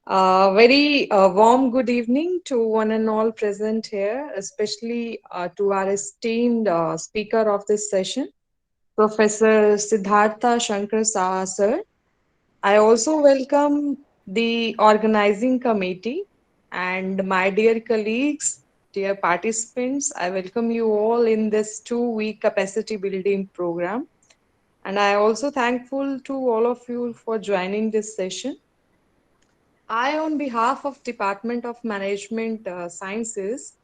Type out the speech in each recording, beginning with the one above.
Very warm good evening to one and all present here, especially to our esteemed speaker of this session, Professor Siddhartha Shankar Saha sir. I also welcome the organizing committee and my dear colleagues, dear participants. I welcome you all in this 2 week capacity building program. And I also thankful to all of you for joining this session. I, on behalf of Department of Management Sciences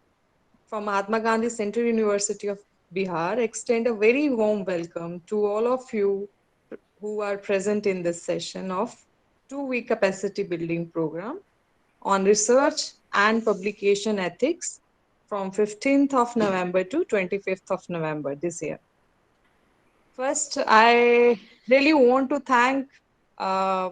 from Mahatma Gandhi Central University of Bihar, extend a very warm welcome to all of you who are present in this session of 2 week capacity building program on research and publication ethics from 15th of November to 25th of November this year. First, I really want to thank uh,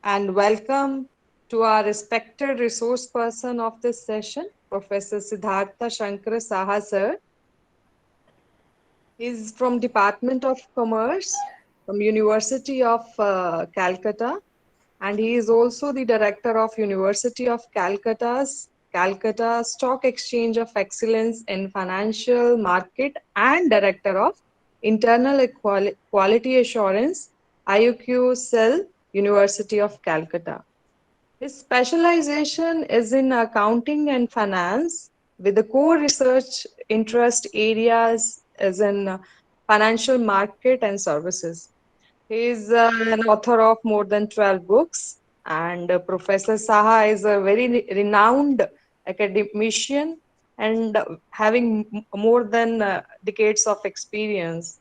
and welcome to our respected resource person of this session, Professor Siddhartha Shankar Saha sir. He's from Department of Commerce from University of Calcutta, and he is also the director of University of Calcutta's Calcutta Stock Exchange of Excellence in Financial Market and director of Internal Quality Assurance, IUQ Cell, University of Calcutta. His specialization is in accounting and finance, with the core research interest areas as in financial market and services. He is an author of more than 12 books, and Professor Saha is a very renowned academician and having more than decades of experience.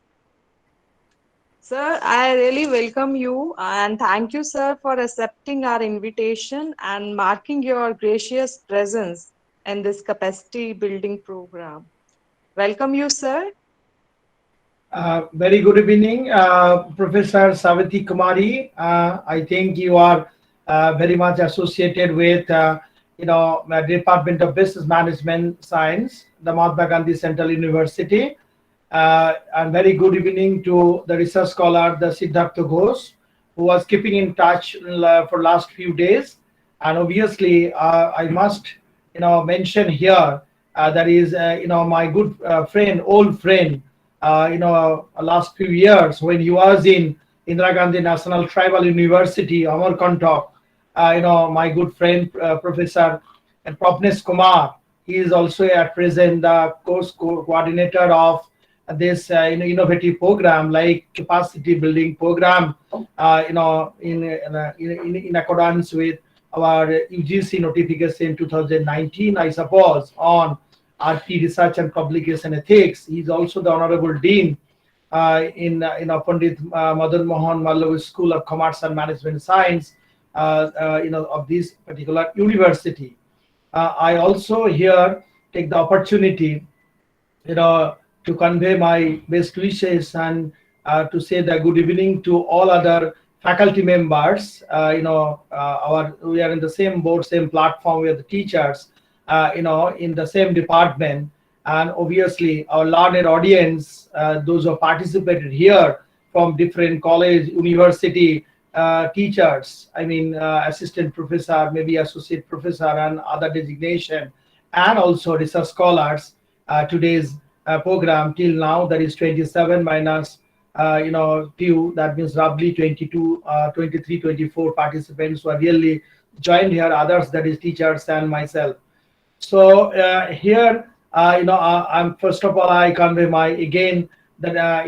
Sir, I really welcome you and thank you, sir, for accepting our invitation and marking your gracious presence in this capacity building program. Welcome you, sir. Very good evening, Professor Savati Kumari. I think you are very much associated with, Department of Business Management Science, the Mahatma Gandhi Central University. And very good evening to the research scholar, the Siddhartha Ghosh, who was keeping in touch for last few days. And obviously, I must, mention here that is, my good friend, old friend, last few years when he was in Indira Gandhi National Tribal University, Amarkantak, my good friend, Professor and Propnesh Kumar. He is also at present the course coordinator of this innovative program like capacity building program, in accordance with our UGC notification 2019, I suppose, on RT Research and Publication Ethics. He is also the Honorable Dean in Pandit Madan Mohan Mallavya School of Commerce and Management Science, of this particular university. I also here take the opportunity, to convey my best wishes and to say the good evening to all other faculty members. We are in the same board, same platform with the teachers, in the same department, and obviously our learned audience, those who participated here from different college, university, teachers. I mean, assistant professor, maybe associate professor, and other designation, and also research scholars. Today's program till now, that is 27 minus few, that means roughly 22, 23, 24 participants who are really joined here, others, that is teachers and myself. So here, I'm first of all, I convey my again that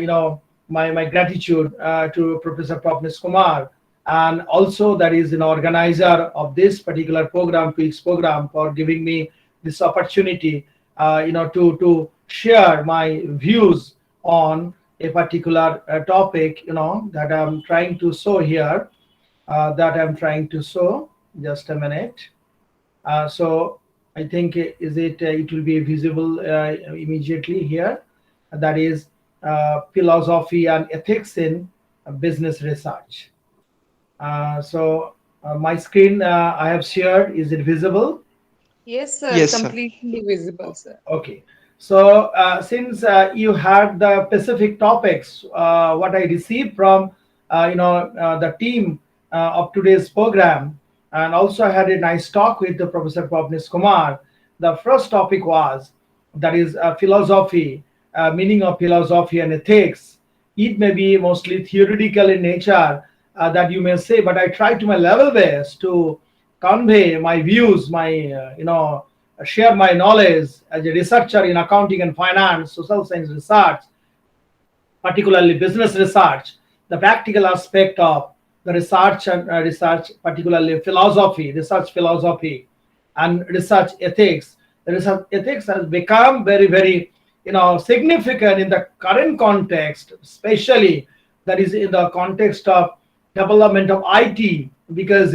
my gratitude to Professor Propnesh Kumar, and also that is an organizer of this particular program, PIX program, for giving me this opportunity, to share my views on a particular topic, that I'm trying to show here, Just a minute. So I think it will be visible immediately here. That is philosophy and ethics in business research. My screen I have shared. Is it visible? Yes, sir. Yes, sir. Completely visible, sir. Okay. So since you had the specific topics, what I received from the team of today's program, And also I had a nice talk with the Professor Pavnis Kumar. The first topic was, that is philosophy, meaning of philosophy and ethics. It may be mostly theoretical in nature, that you may say, but I try to my level best to convey my views, my share my knowledge as a researcher in accounting and finance, social science research, particularly business research, the practical aspect of the research and research, particularly philosophy, research philosophy, and research ethics. The research ethics has become very, very, significant in the current context, especially that is in the context of development of IT, because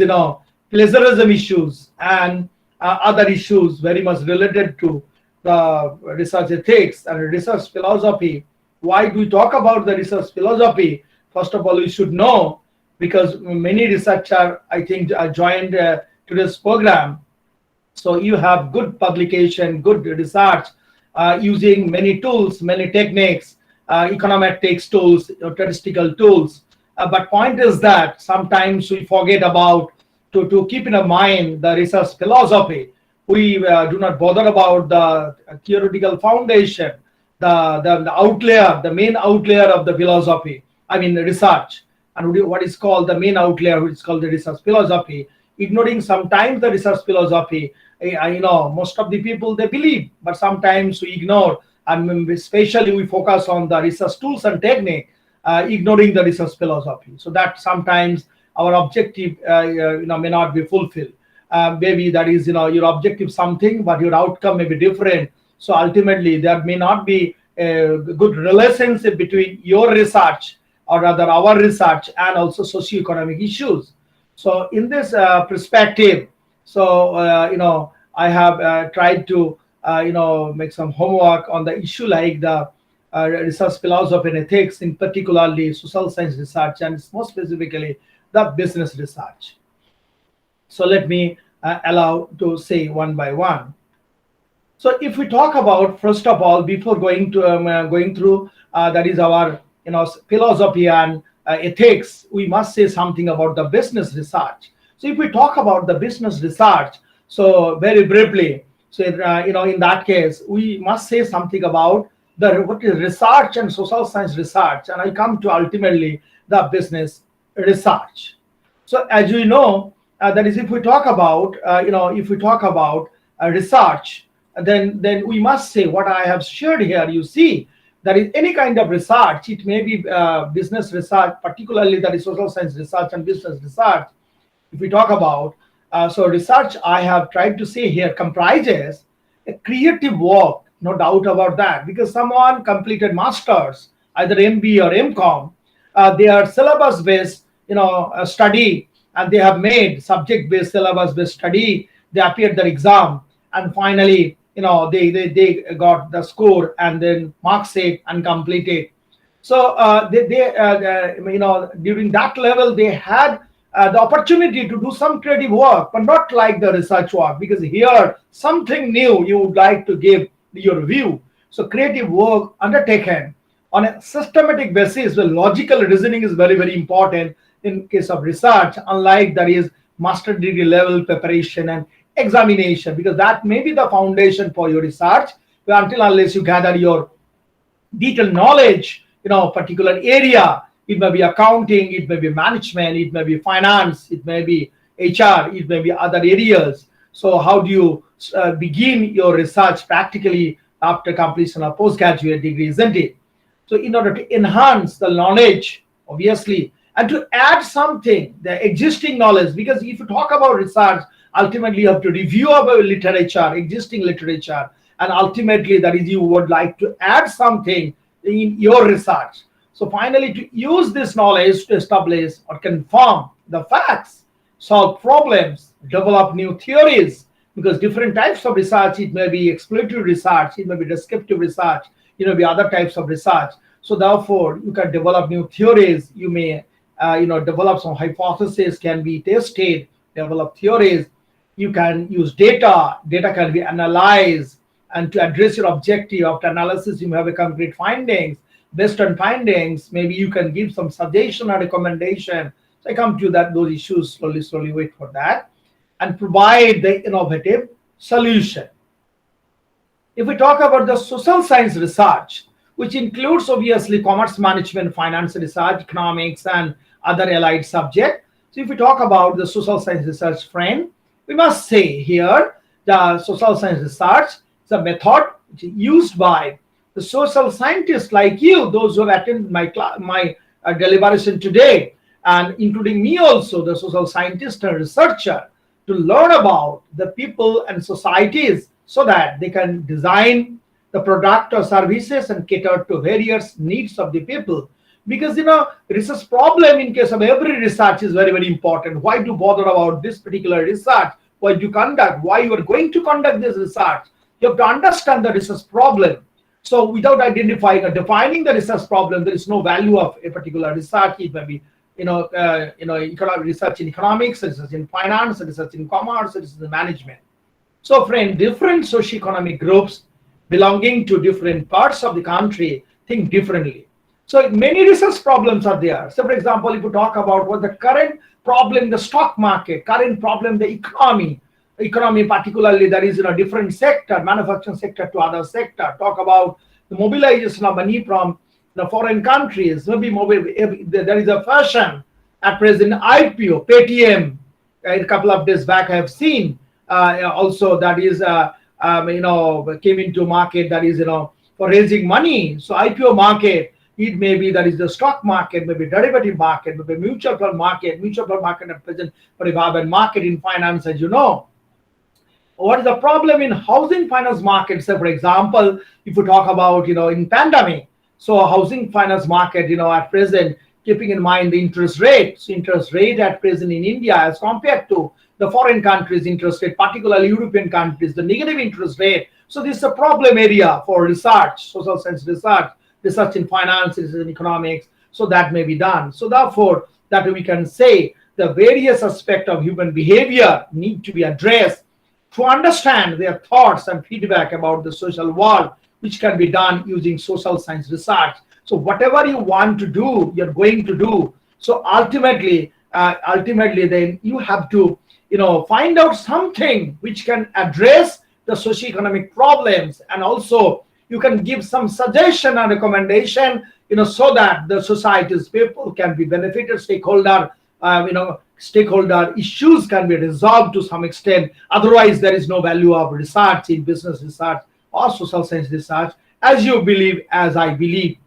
plagiarism issues and other issues very much related to the research ethics and research philosophy. Why do we talk about the research philosophy? First of all, we should know, because many researchers, I think, joined today's program. So you have good publication, good research, using many tools, many techniques, econometrics tools, statistical tools. But point is that sometimes we forget about to keep in mind the research philosophy. We do not bother about the theoretical foundation, the outlier, the main outlier of the philosophy. I mean, research, and what is called the main outlier, which is called the research philosophy. Ignoring sometimes the research philosophy, most of the people they believe, but sometimes we ignore, and especially we focus on the research tools and technique, ignoring the research philosophy. So that sometimes our objective, may not be fulfilled. Maybe that is, your objective something, but your outcome may be different. So ultimately, there may not be a good relationship between your research, or rather our research, and also socioeconomic issues. So in this perspective, so I have tried to make some homework on the issue like the research philosophy and ethics, in particularly social science research, and more specifically the business research. So let me allow to say one by one. So if we talk about, first of all, before going to going through that is our philosophy and ethics, we must say something about the business research. So if we talk about the business research, so very briefly, so in that case, we must say something about the what is research and social science research, and I come to ultimately the business research. So as you know, that is, if we talk about if we talk about research, then we must say what I have shared here. You see, that is any kind of research. It may be business research, particularly that is social science research and business research. If we talk about so research, I have tried to say here, comprises a creative work, no doubt about that, because someone completed masters, either MB or MCom, they are syllabus based study, and they have made subject based, syllabus based study. They appeared their exam, and finally they got the score, and then marks it and complete it. So during that level they had the opportunity to do some creative work, but not like the research work, because here something new you would like to give your view. So creative work undertaken on a systematic basis where logical reasoning is very, very important in case of research, unlike there is master degree level preparation and examination, because that may be the foundation for your research, until unless you gather your detailed knowledge, particular area. It may be accounting, it may be management, it may be finance, it may be HR, it may be other areas. So how do you begin your research practically after completion of postgraduate degree, isn't it? So in order to enhance the knowledge, obviously, and to add something, the existing knowledge, because if you talk about research, ultimately you have to review about literature, existing literature, and ultimately that is you would like to add something in your research. So finally, to use this knowledge to establish or confirm the facts, solve problems, develop new theories, because different types of research, it may be exploratory research, it may be descriptive research, it may be other types of research. So therefore, you can develop new theories, you may develop some hypotheses, can be tested, develop theories. You can use data can be analyzed, and to address your objective after analysis, you may have a concrete findings. Based on findings, maybe you can give some suggestion or recommendation. So I come to that those issues slowly, wait for that. and provide the innovative solution. If we talk about the social science research, which includes obviously commerce management, finance research, economics, and other allied subjects. So if we talk about the social science research frame, we must say here the social science research is a method which is used by the social scientists like you, those who have attended my deliberation today, and including me also, the social scientist and researcher, to learn about the people and societies so that they can design the product or services and cater to various needs of the people. Because research problem in case of every research is very, very important. Why do bother about this particular research? Why do you conduct? Why you are going to conduct this research? You have to understand the research problem. So without identifying or defining the research problem, there is no value of a particular research. It may be economic research in economics, research in finance, research in commerce, research in management. So friend, different socioeconomic groups belonging to different parts of the country think differently. So many research problems are there. So for example, if you talk about what the current problem, the stock market, current problem, the economy particularly that is in a different sector, manufacturing sector to other sector, talk about the mobilization of money from the foreign countries, maybe there is a fashion at present, IPO, Paytm, a couple of days back I have seen, also that is came into market, that is for raising money. So IPO market, it may be that is the stock market, maybe derivative market, maybe mutual fund market at present, for a vibrant market in finance, as you know. What is the problem in housing finance market? So for example, if you talk about in pandemic, so housing finance market at present, keeping in mind the interest rate, so interest rate at present in India as compared to the foreign countries interest rate, particularly European countries, the negative interest rate. So this is a problem area for research, social science research in finance, research in economics. So that may be done. So therefore, that we can say the various aspects of human behavior need to be addressed to understand their thoughts and feedback about the social world, which can be done using social science research. So whatever you want to do, you're going to do. So ultimately, then you have to find out something which can address the socioeconomic problems, and also you can give some suggestion and recommendation so that the society's people can be benefited, stakeholder issues can be resolved to some extent. Otherwise there is no value of research in business research or social science research, as you believe, as I believe.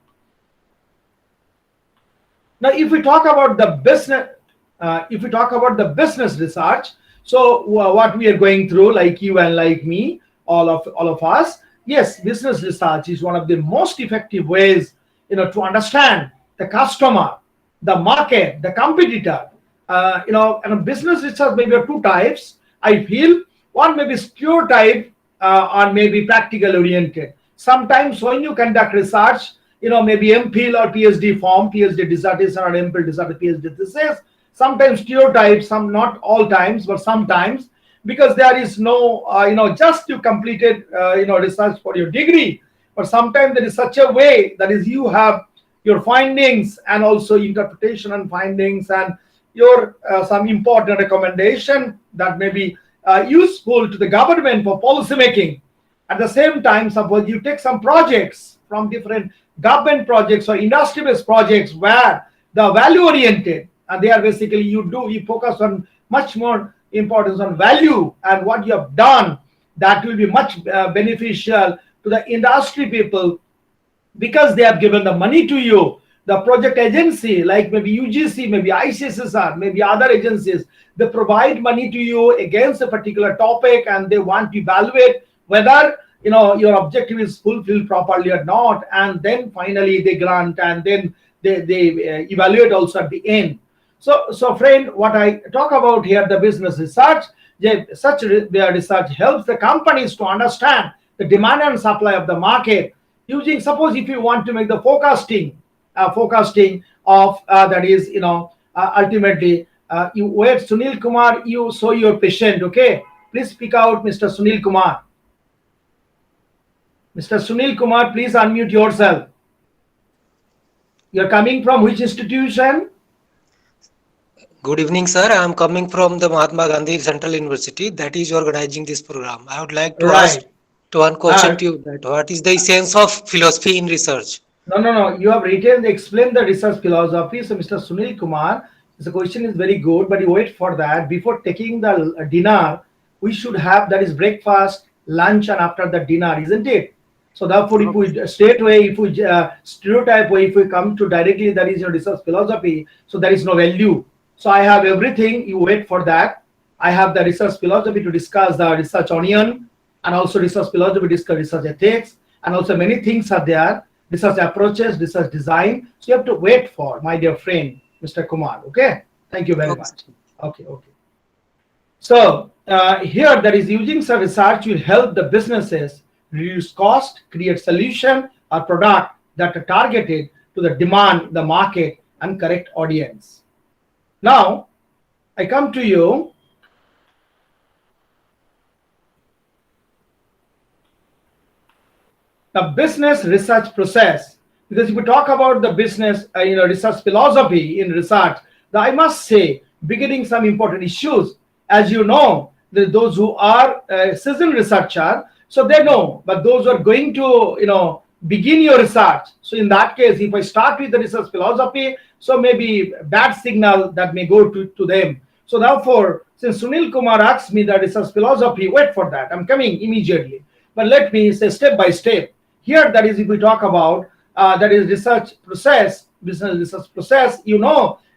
Now if we talk about the business research, so what we are going through, like you and like me, all of us, yes, business research is one of the most effective ways to understand the customer, the market, the competitor. And business research maybe are two types, I feel. One may be pure type, or maybe practical oriented. Sometimes when you conduct research, maybe MPhil or PhD form, PhD dissertation or MPhil dissertation, PhD thesis, sometimes pure type, some, not all times, but sometimes, because there is no, just you completed, research for your degree. But sometimes there is such a way that is you have your findings and also interpretation and findings and your some important recommendation that may be useful to the government for policy making. At the same time, suppose you take some projects from different government projects or industry-based projects where the value oriented, and they are basically you focus on much more importance on value and what you have done, that will be much beneficial to the industry people, because they have given the money to you. The project agency like maybe UGC, maybe ICSSR, maybe other agencies, they provide money to you against a particular topic, and they want to evaluate whether your objective is fulfilled properly or not, and then finally they grant, and then they evaluate also at the end. So friend, what I talk about here, the business research, such research helps the companies to understand the demand and supply of the market, using, suppose if you want to make the forecasting of that is ultimately you wait, Sunil Kumar, you show your patient, okay? Please speak out, Mr. Sunil Kumar. Mr. Sunil Kumar, please unmute yourself. You're coming from which institution? Good evening, sir. I am coming from the Mahatma Gandhi Central University that is organizing this program. I would like to ask Right. to one question Uh, to you that what is the essence of philosophy in research? no, no, no. You have written, explain the research philosophy. So, Mr. Sunil Kumar, the question is very good, but you wait for that. Before taking the dinner, we should have that is breakfast, lunch, and after the dinner, isn't it? So, therefore, if Okay. we straight away, if we stereotype way, if we come to directly that is your research philosophy, so there is no value. So, I have everything. You wait for that. I have the research philosophy to discuss the research onion, and also research philosophy discuss research ethics, and also many things are there, research approaches, research design. So you have to wait for, my dear friend, Mr. Kumar. Okay, thank you very Okay, much. sir. Okay, okay. So here that is using some research will help the businesses reduce cost, create solution or product that are targeted to the demand, the market, and correct audience. Now I come to you. The business research process, because if we talk about the business research philosophy in research, I must say beginning some important issues. As you know, those who are seasoned researcher, so they know, but those who are going to begin your research, so in that case if I start with the research philosophy, so maybe bad signal that may go to them. So therefore, since Sunil Kumar asked me the research philosophy, wait for that, I'm coming immediately. But let me say step by step. Here, that is, if we talk about that is research process, business research process,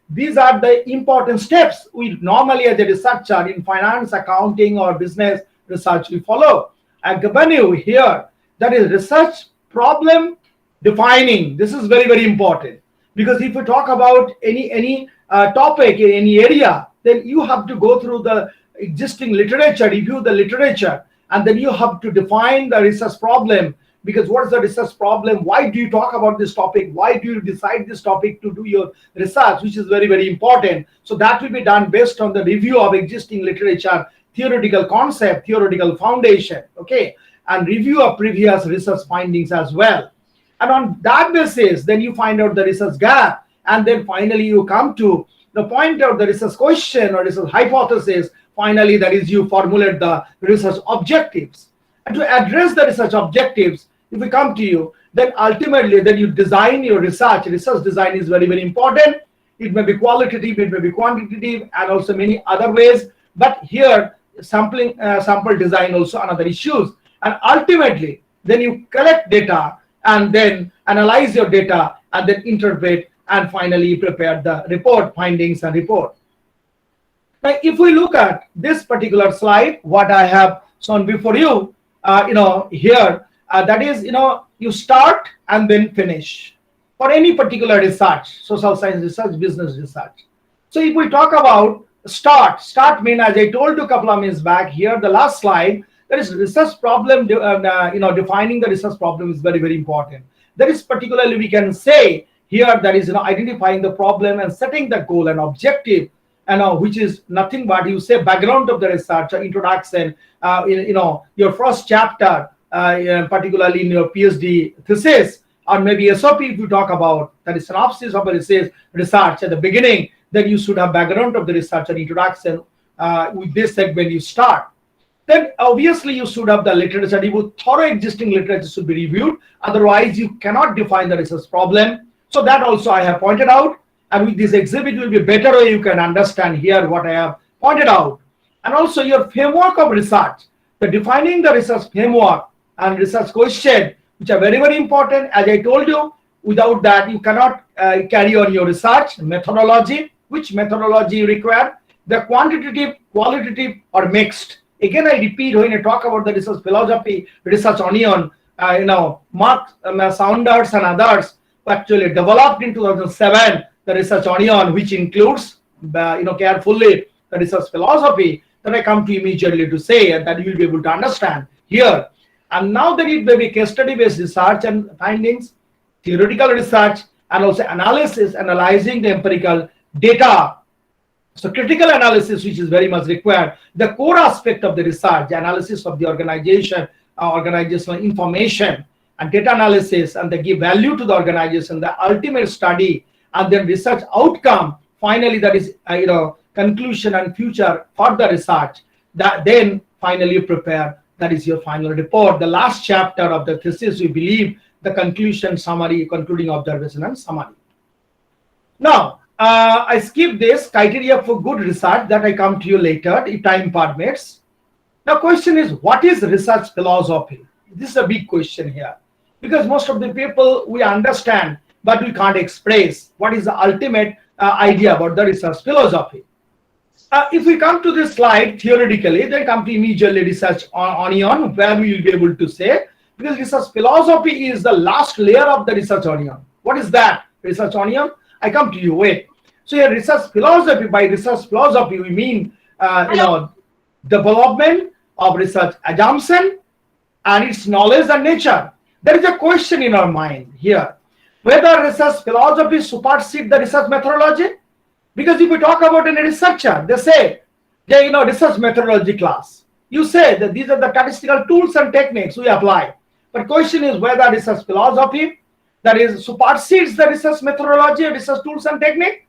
these are the important steps we normally as a researcher in finance, accounting, or business research we follow. And Gabanu here, that is research problem defining. This is very, very important, because if we talk about any topic in any area, then you have to go through the existing literature, review the literature, and then you have to define the research problem. Because what is the research problem, why do you talk about this topic, why do you decide this topic to do your research, which is very, very important. So that will be done based on the review of existing literature, theoretical concept, theoretical foundation, okay, and review of previous research findings as well. And on that basis, then you find out the research gap, and then finally you come to the point of the research question or research hypothesis. Finally, that is, you formulate the research objectives. And to address the research objectives, if we come to you, then ultimately then you design your research. Research design is very, very important. It may be qualitative, it may be quantitative, and also many other ways. But here, sample design also another issues. And ultimately, then you collect data and then analyze your data and then interpret, and finally prepare the report, findings and report. Now, if we look at this particular slide, what I have shown before you, here, that is, you start and then finish for any particular research, social science research, business research. So if we talk about start mean, as I told you a couple of minutes back, here the last slide, there is research problem, defining the research problem is very, very important. That is particularly we can say here, that is, identifying the problem and setting the goal and objective, which is nothing but you say background of the research, introduction, your first chapter, particularly in your PhD thesis, or maybe SOP if you talk about, that is synopsis of a research at the beginning, then you should have background of the research and introduction. With this segment you start. Then obviously you should have the literature. Thorough existing literature should be reviewed. Otherwise, you cannot define the research problem. So that also I have pointed out. And with this exhibit will be a better way you can understand here what I have pointed out. And also your framework of research, the defining the research framework and research question, which are very, very important. As I told you, without that you cannot carry on your research. Methodology, which methodology you require, the quantitative, qualitative, or mixed. Again, I repeat, when I talk about the research philosophy, research onion, Mark Saunders and others actually developed in 2007 the research onion, which includes carefully the research philosophy, that I come to immediately to say, and that you will be able to understand here. And now that it may be case study based research and findings, theoretical research, and also analysis, analyzing the empirical data. So critical analysis, which is very much required, the core aspect of the research, the analysis of the organization, organizational information, and data analysis, and they give value to the organization, the ultimate study, and then research outcome finally that is conclusion and future for the research, that then finally you prepare, that is your final report, the last chapter of the thesis. We believe the conclusion, summary, concluding observation and summary. Now I skip this criteria for good research, that I come to you later if time permits. Now question is, what is research philosophy? This is a big question here, because most of the people we understand but we can't express what is the ultimate idea about the research philosophy. If we come to this slide theoretically, then come to immediately research onion, where we will be able to say, because research philosophy is the last layer of the research onion. What is that research onion? I come to you, wait. So here research philosophy, by research philosophy we mean development of research assumption and its knowledge and nature. There is a question in our mind here, whether research philosophy supersedes the research methodology. Because if we talk about a researcher, they say, research methodology class. You say that these are the statistical tools and techniques we apply. But question is whether research philosophy, that is, supersedes the research methodology, research tools and technique,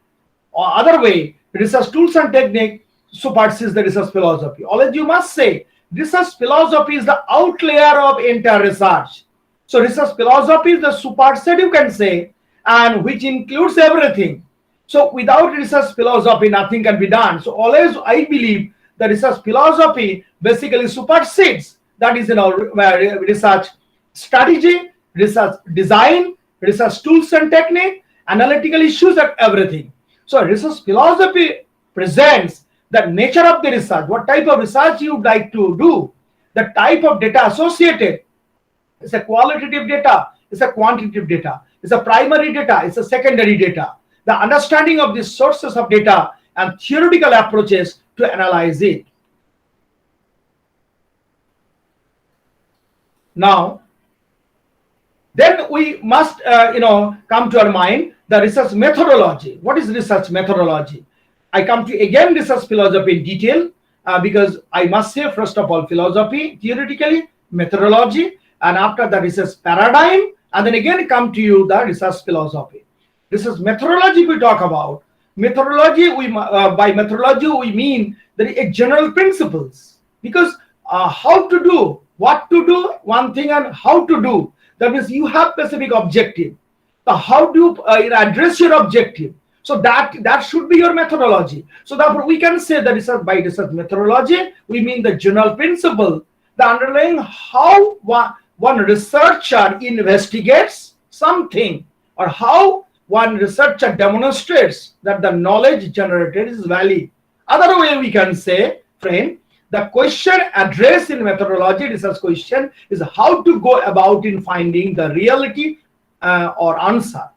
or other way, research tools and technique supersedes the research philosophy. Always you must say, research philosophy is the outlier of entire research. So research philosophy is the superset, you can say, and which includes everything. So without research philosophy, nothing can be done. So always I believe the research philosophy basically supersedes, that is, research strategy, research design, research tools and technique, analytical issues and everything. So research philosophy presents the nature of the research, what type of research you would like to do, the type of data associated. It's a qualitative data, it's a quantitative data, it's a primary data, it's a secondary data. The understanding of the sources of data and theoretical approaches to analyze it. Now, then we must, come to our mind the research methodology. What is research methodology? I come to again research philosophy in detail because I must say, first of all, philosophy, theoretically, methodology, and after the research paradigm, and then again come to you the research philosophy. Research methodology we talk about. Methodology, by methodology we mean the general principles, because how to do, what to do, one thing, and how to do. That means you have specific objective. So how do you address your objective? So that should be your methodology. So therefore we can say that research, by research methodology we mean the general principle, the underlying how one researcher investigates something, or how one researcher demonstrates that the knowledge generated is valid. Other way we can say, friend, the question addressed in methodology research question is how to go about in finding the reality or answer.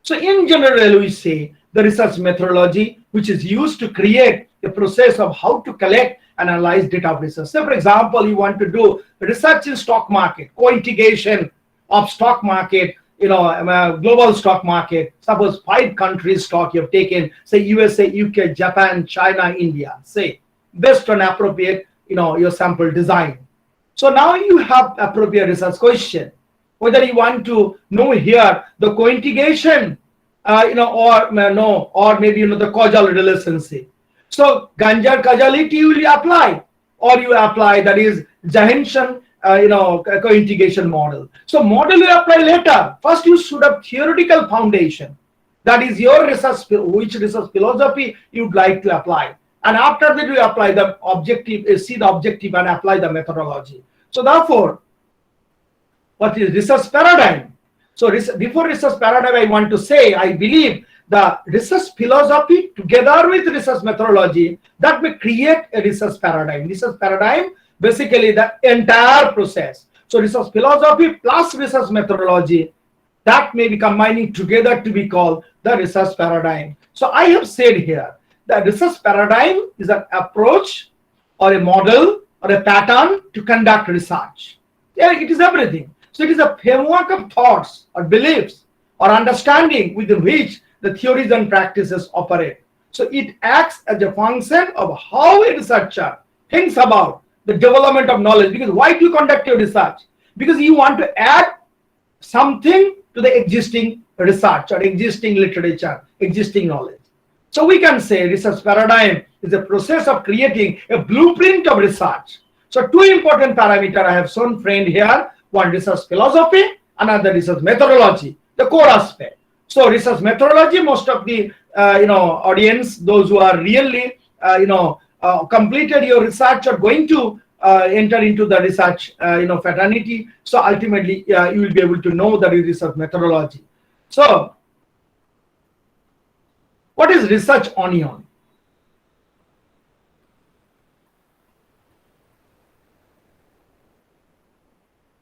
So in general we say the research methodology which is used to create a process of how to collect and analyze data of research. So for example, you want to do research in stock market, co-integration of stock market, global stock market. Suppose 5 countries stock you have taken, say USA, UK, Japan, China, India, say, based on appropriate, your sample design. So now you have appropriate research question, whether you want to know here the co-integration, or maybe the causal relationship. So Ganjar causality you will apply, or you apply, that is Johnston co-integration model. So model you apply later. First you should have theoretical foundation. That is your research, which research philosophy you would like to apply. And after that you apply the objective, see the objective and apply the methodology. So therefore, what is research paradigm? So before research paradigm, I want to say, I believe the research philosophy together with research methodology, that may create a research paradigm. Research paradigm, basically the entire process. So research philosophy plus research methodology, that may be combining together to be called the research paradigm. So I have said here that research paradigm is an approach or a model or a pattern to conduct research. Yeah, it is everything. So it is a framework of thoughts or beliefs or understanding within which the theories and practices operate. So it acts as a function of how a researcher thinks about the development of knowledge. Because why do you conduct your research? Because you want to add something to the existing research or existing literature, existing knowledge. So we can say research paradigm is a process of creating a blueprint of research. So two important parameters I have shown friend here, one research philosophy, another research methodology, the core aspect. So research methodology, most of the audience, those who are really completed your research are going to enter into the research fraternity. So ultimately you will be able to know the research methodology. So what is research onion?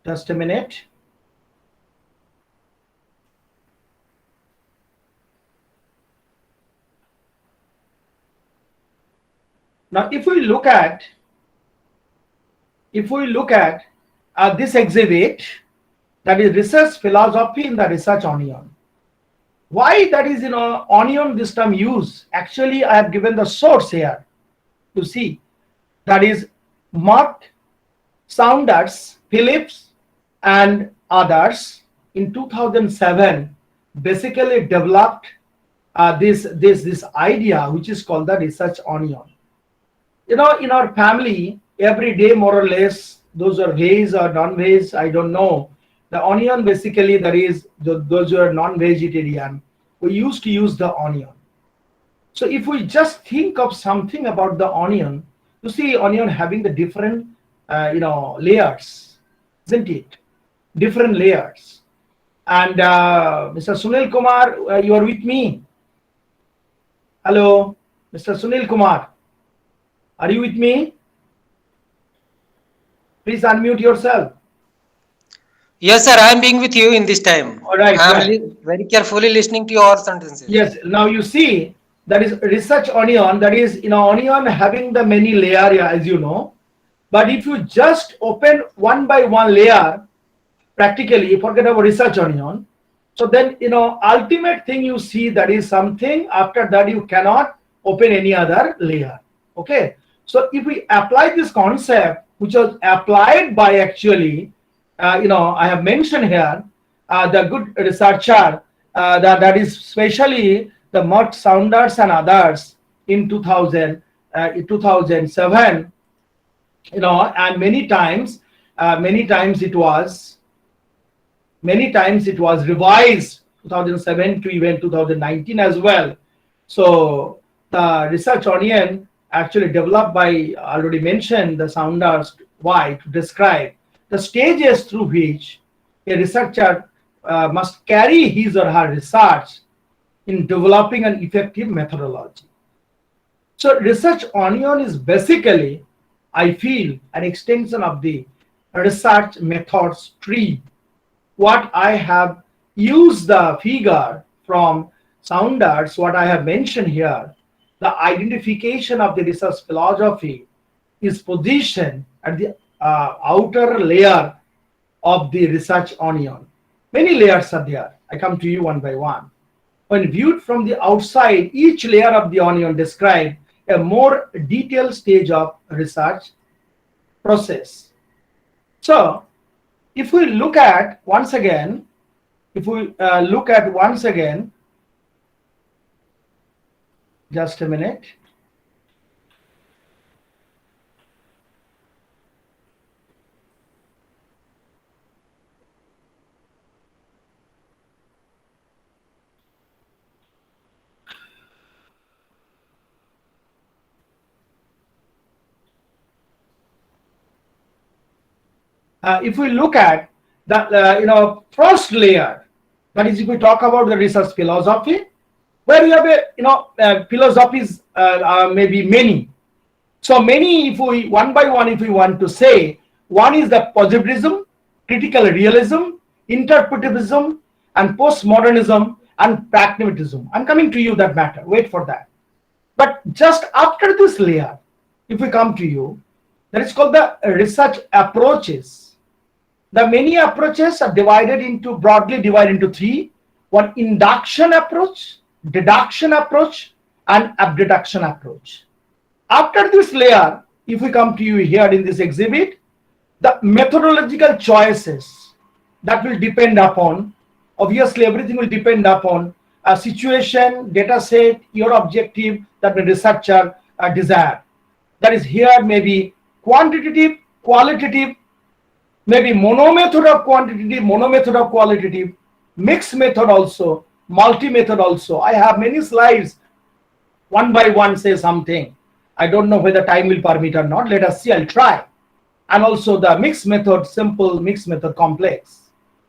Just a minute. Now, if we look at this exhibit, that is research philosophy in the research onion. Why that is onion this term used? Actually, I have given the source here to see. That is Mott, Saunders, Phillips, and others in 2007 basically developed this idea which is called the research onion. In our family, every day more or less, those are veg or non-veg, I don't know. The onion basically, that is those who are non-vegetarian, we used to use the onion. So if we just think of something about the onion, you see onion having the different layers, isn't it? Different layers. And Mr. Sunil Kumar, you are with me? Hello, Mr. Sunil Kumar, are you with me? Please unmute yourself. Yes, sir. I am being with you in this time. All right. I am very carefully listening to your sentences. Yes. Now you see that is research onion. That is onion having the many layer, as you know. But if you just open one by one layer, practically forget about research onion. So then ultimate thing you see, that is something after that you cannot open any other layer. Okay. So if we apply this concept, which was applied by actually, I have mentioned here the good researcher that is especially the Mott, Saunders and others in 2007, and many times it was revised 2007 to even 2019 as well. So the research onion actually developed by, already mentioned, the Saunders, why to describe the stages through which a researcher must carry his or her research in developing an effective methodology. So research onion is basically, I feel, an extension of the research methods tree. What I have used the figure from Saunders, what I have mentioned here, the identification of the research philosophy is positioned at the outer layer of the research onion. Many layers are there. I come to you one by one. When viewed from the outside, each layer of the onion describes a more detailed stage of research process. So, if we look at once again, just a minute. If we look at the first layer, that is, if we talk about the research philosophy, where you have philosophies maybe many. So many, if we one by one, if we want to say, one is the positivism, critical realism, interpretivism, and postmodernism and pragmatism. I'm coming to you that matter. Wait for that. But just after this layer, if we come to you, that is called the research approaches. The many approaches are broadly divided into three. One, induction approach, deduction approach, and abduction approach. After this layer, if we come to you here in this exhibit, the methodological choices that will depend upon, obviously everything will depend upon a situation, data set, your objective that the researcher desire. That is here maybe quantitative, qualitative, maybe mono method of quantitative, mono method of qualitative, mixed method also, multi method also. I have many slides, one by one say something. I don't know whether time will permit or not. Let us see, I'll try. And also the mixed method, simple, mixed method, complex.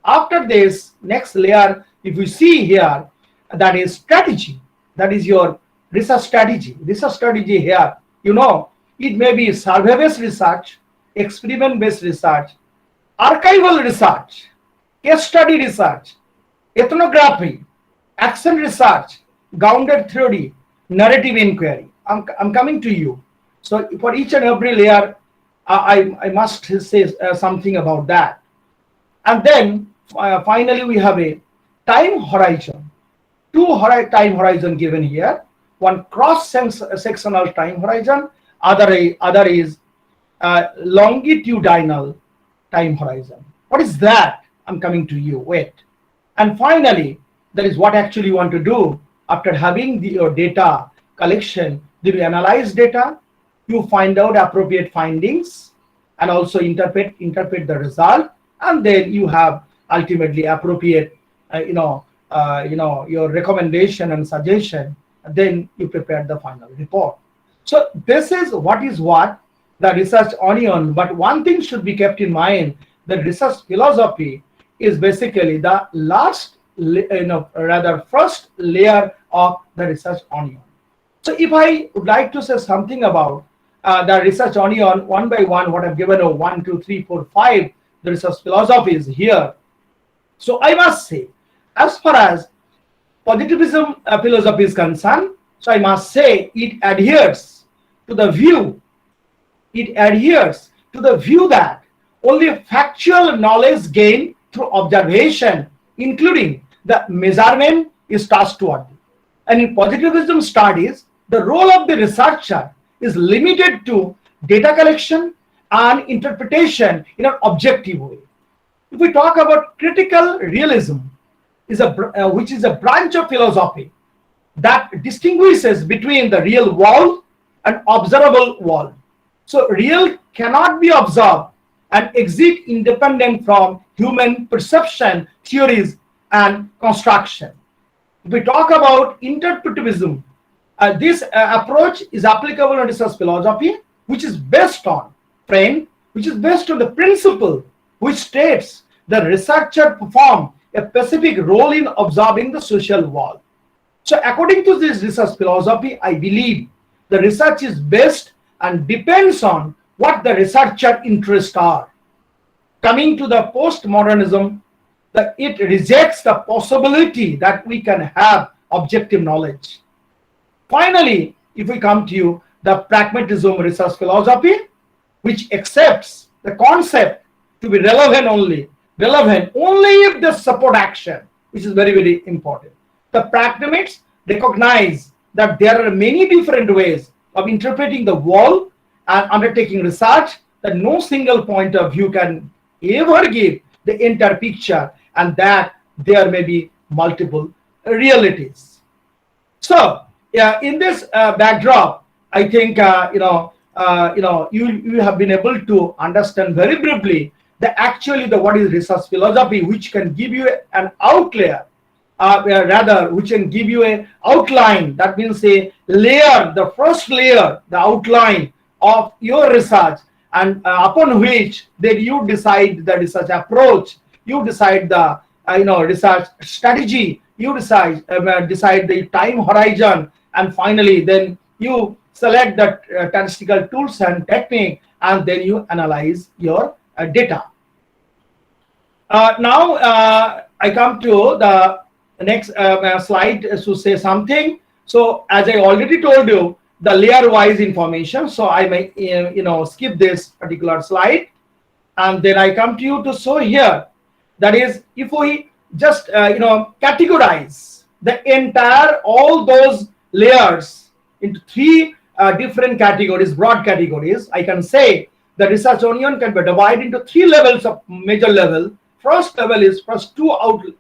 After this, next layer, if you see here, that is strategy. That is your research strategy. Research strategy here, you know, it may be survey-based research, experiment-based research, archival research, case study research, ethnography, action research, grounded theory, narrative inquiry. I'm coming to you. So for each and every layer, I must say something about that. And then finally we have a time horizon. Two time horizon given here. One cross-sectional time horizon, other is longitudinal time horizon. What is that? I'm coming to you. Wait. And finally, that is what actually you want to do after having your data collection. You analyze data, you find out appropriate findings, and also interpret the result, and then you have ultimately appropriate, your recommendation and suggestion. And then you prepare the final report. So this is what the research onion. But one thing should be kept in mind: the research philosophy is basically the first layer of the research onion. So if I would like to say something about the research onion one by one, what I've given 1, 2, 3, 4, 5, the research philosophy is here. So I must say, as far as positivism philosophy is concerned, so I must say it adheres to the view. It adheres to the view that only factual knowledge gained through observation, including the measurement, is trustworthy. And in positivism studies, the role of the researcher is limited to data collection and interpretation in an objective way. If we talk about critical realism, which is a branch of philosophy that distinguishes between the real world and observable world. So real cannot be observed and exist independent from human perception, theories, and construction. If we talk about interpretivism, this approach is applicable in research philosophy, which is based on the principle which states the researcher perform a specific role in observing the social world. So according to this research philosophy, I believe the research is based and depends on what the researcher interests are. Coming to the postmodernism, it rejects the possibility that we can have objective knowledge. Finally, if we come to the pragmatism research philosophy, which accepts the concept to be relevant only if they support action, which is very, very important. The pragmatists recognize that there are many different ways of interpreting the world and undertaking research, that no single point of view can ever give the entire picture, and that there may be multiple realities. So in this backdrop, I think you have been able to understand very briefly what is research philosophy, which can give you an outlayer, which can give you an outline. That means a layer, the first layer, the outline of your research, and upon which then you decide the research approach, you decide the research strategy, you decide the time horizon, and finally then you select the statistical tools and technique, and then you analyze your data. Now I come to the next slide to say something. So as I already told you, the layer wise information, so I may skip this particular slide, and then I come to you to show here, that is, if we just categorize the entire all those layers into three different categories, broad categories, I can say the research onion can be divided into three levels of major level. First level is first two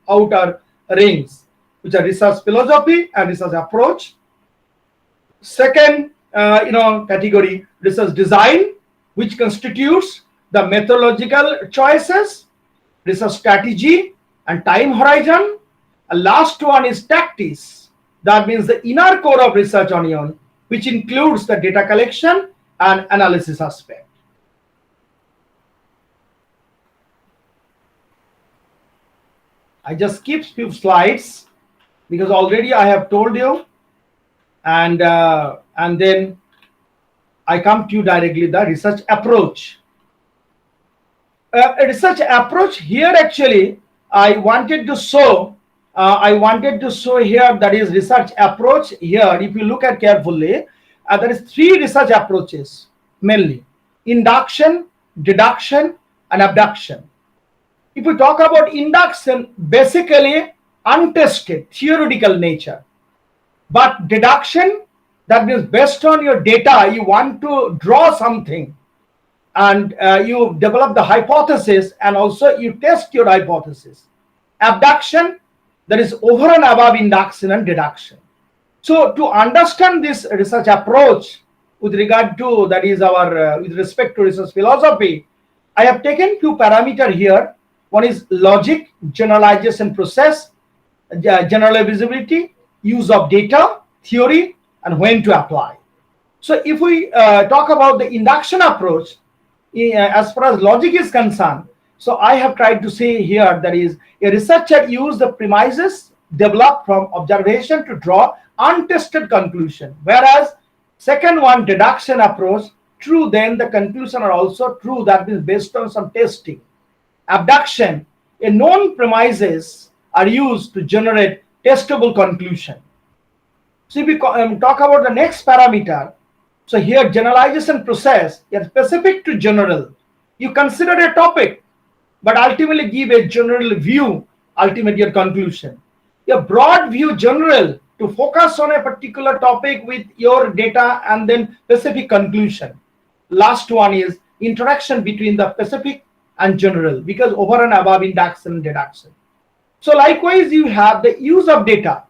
outer rings. which are research philosophy and research approach. Second, category, research design, which constitutes the methodological choices, research strategy, and time horizon. And last one is tactics. That means the inner core of research onion, which includes the data collection and analysis aspect. I just skipped few slides because already I have told you, and then I come to you directly the research approach. A research approach here, actually I wanted to show here, that is research approach here. If you look at carefully, there is 3 research approaches mainly: induction, deduction, and abduction. If we talk about induction, basically untested theoretical nature. But deduction, that means based on your data, you want to draw something, and you develop the hypothesis, and also you test your hypothesis. Abduction, that is over and above induction and deduction. So to understand this research approach with regard to, that is our with respect to research philosophy, I have taken 2 parameters here. One is logic, generalization process, generalizability, use of data, theory, and when to apply. So if we talk about the induction approach, as far as logic is concerned, so I have tried to say here, that is a researcher use the premises developed from observation to draw untested conclusion, whereas second one, deduction approach, true, then the conclusion are also true, that is based on some testing. Abduction, a known premises are used to generate testable conclusion. So if we talk about the next parameter, so here generalization process is specific to general. You consider a topic, but ultimately give a general view, ultimate your conclusion. A broad view general to focus on a particular topic with your data and then specific conclusion. Last one is interaction between the specific and general, because over and above induction and deduction. So likewise, you have the use of data.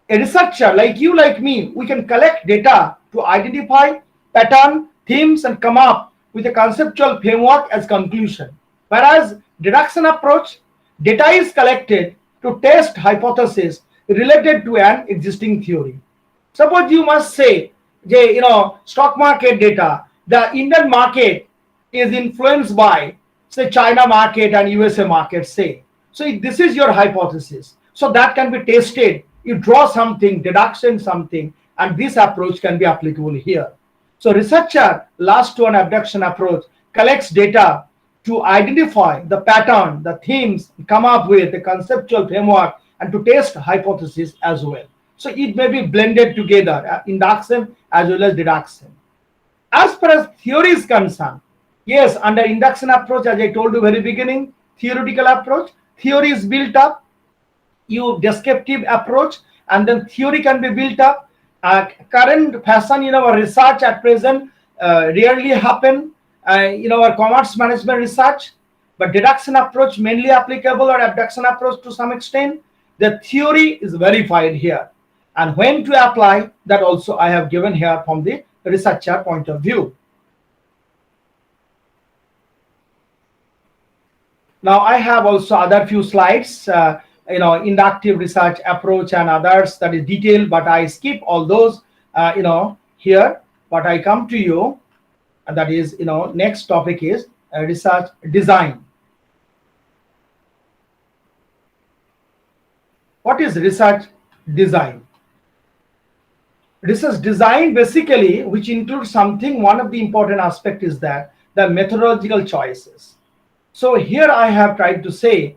A researcher like you, like me, we can collect data to identify pattern, themes, and come up with a conceptual framework as conclusion. Whereas deduction approach, data is collected to test hypothesis related to an existing theory. Suppose you must say, stock market data, the Indian market is influenced by, say, China market and USA market, say. So this is your hypothesis. So that can be tested. You draw something, deduction something, and this approach can be applicable here. So researcher, last one, abduction approach, collects data to identify the pattern, the themes, come up with a conceptual framework, and to test hypothesis as well. So it may be blended together, induction as well as deduction. As far as theory is concerned, yes, under induction approach, as I told you very beginning, theoretical approach, theory is built up, you descriptive approach, and then theory can be built up. Current fashion in our research at present rarely happen in our commerce management research, but deduction approach mainly applicable, or abduction approach to some extent. The theory is verified here, and when to apply, that also I have given here from the researcher point of view. Now I have also other few slides, inductive research approach and others, that is detailed, but I skip all those, here. But I come to you, and that is, next topic is research design. What is research design? Research design basically, which includes something, one of the important aspect is that the methodological choices. So here I have tried to say,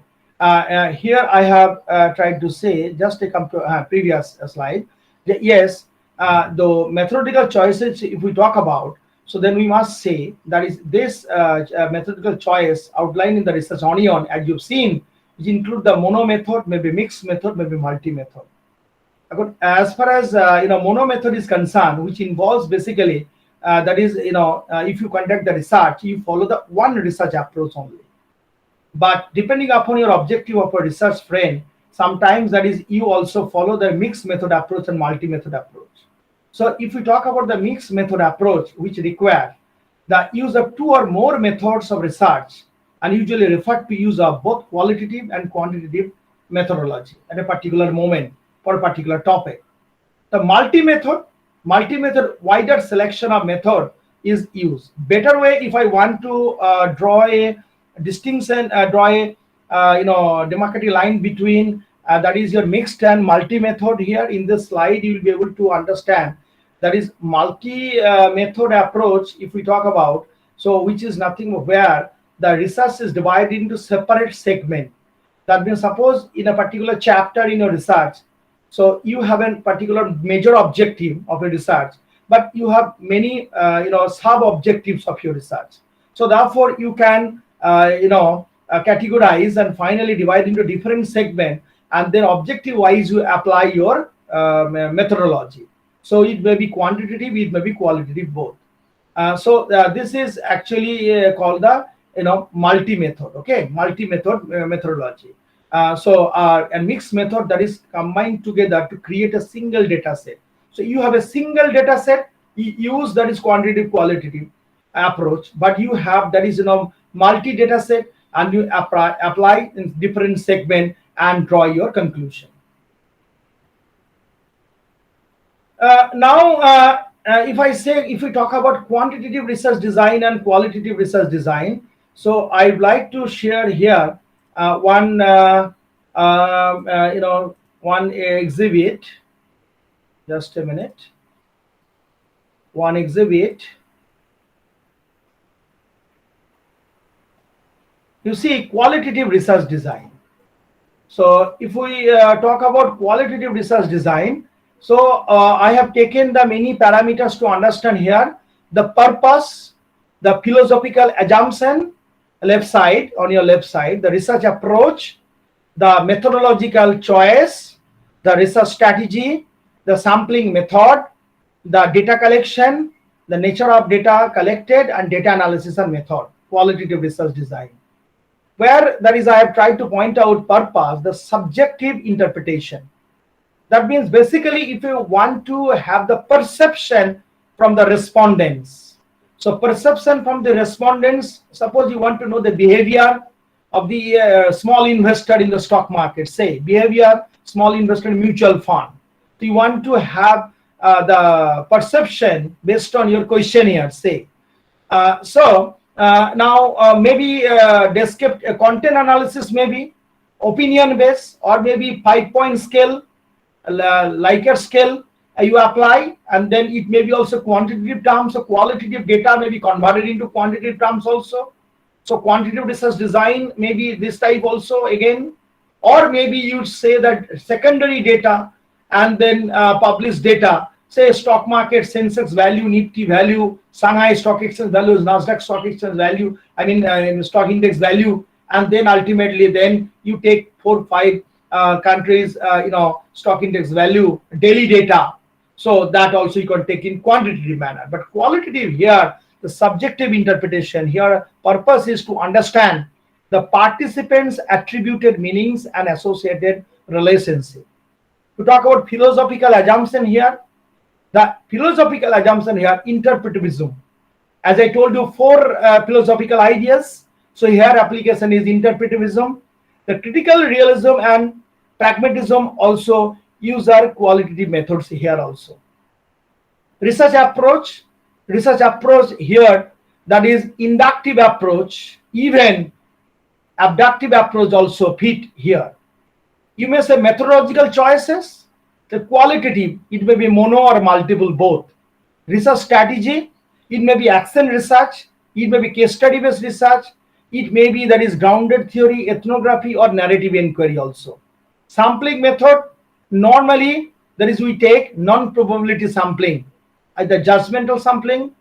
just to come to previous slide, that yes, the methodological choices, if we talk about, so then we must say that is this methodological choice outlined in the research onion, as you've seen, which include the mono method, maybe mixed method, maybe multi method. As far as mono method is concerned, which involves basically that is, if you conduct the research, you follow the one research approach only. But depending upon your objective of a research frame, sometimes that is you also follow the mixed method approach and multi-method approach. So if we talk about the mixed method approach, which require the use of two or more methods of research and usually referred to use of both qualitative and quantitative methodology at a particular moment for a particular topic. The multi-method wider selection of method is used. Better way if I want to draw a distinction, draw a demarcating line between that is your mixed and multi-method. Here in this slide you will be able to understand that is multi-method approach. If we talk about, so which is nothing where the research is divided into separate segment. That means suppose in a particular chapter in your research, so you have a particular major objective of a research, but you have many sub objectives of your research. So therefore you can categorize and finally divide into different segments, and then objective wise you apply your methodology. So it may be quantitative, it may be qualitative, both. So this is actually called the multi-method. Okay, multi-method methodology. A mixed method that is combined together to create a single data set. So you have a single data set, you use that is quantitative qualitative approach, but you have that is multi data set, and you apply in different segment and draw your conclusion. Now if we talk about quantitative research design and qualitative research design, so I'd like to share here one exhibit. Just a minute. One exhibit. You see, qualitative research design. So if we talk about qualitative research design, so I have taken the many parameters to understand here: the purpose, the philosophical assumption, left side, on your left side, the research approach, the methodological choice, the research strategy, the sampling method, the data collection, the nature of data collected, and data analysis and method. Qualitative research design. Where that is, I have tried to point out purpose, the subjective interpretation. That means basically if you want to have the perception from the respondents. So perception from the respondents, suppose you want to know the behavior of the small investor in the stock market, say behavior small investor in mutual fund. So you want to have the perception based on your questionnaire, say. Now maybe descript content analysis, maybe opinion based, or maybe 5-point scale, Likert scale you apply, and then it may be also quantitative terms. So qualitative data may be converted into quantitative terms also. So quantitative research design may be this type also again, or maybe you'd say that secondary data and then published data, say stock market Sensex value, Nifty value, Shanghai Stock Exchange value, Nasdaq Stock Exchange value, stock index value, and then ultimately then you take 4-5 countries stock index value, daily data. So that also you can take in quantitative manner. But qualitative here, the subjective interpretation here, purpose is to understand the participants' attributed meanings and associated relationship. To talk about philosophical assumption here, the philosophical assumption here, interpretivism. As I told you, 4 philosophical ideas. So here application is interpretivism. The critical realism and pragmatism also use our qualitative methods here also. Research approach here, that is inductive approach, even abductive approach also fit here. You may say methodological choices, the qualitative, it may be mono or multiple both. Research strategy, it may be action research, it may be case study based research, it may be that is grounded theory, ethnography, or narrative inquiry also. Sampling method, normally that is we take non-probability sampling, either judgment sampling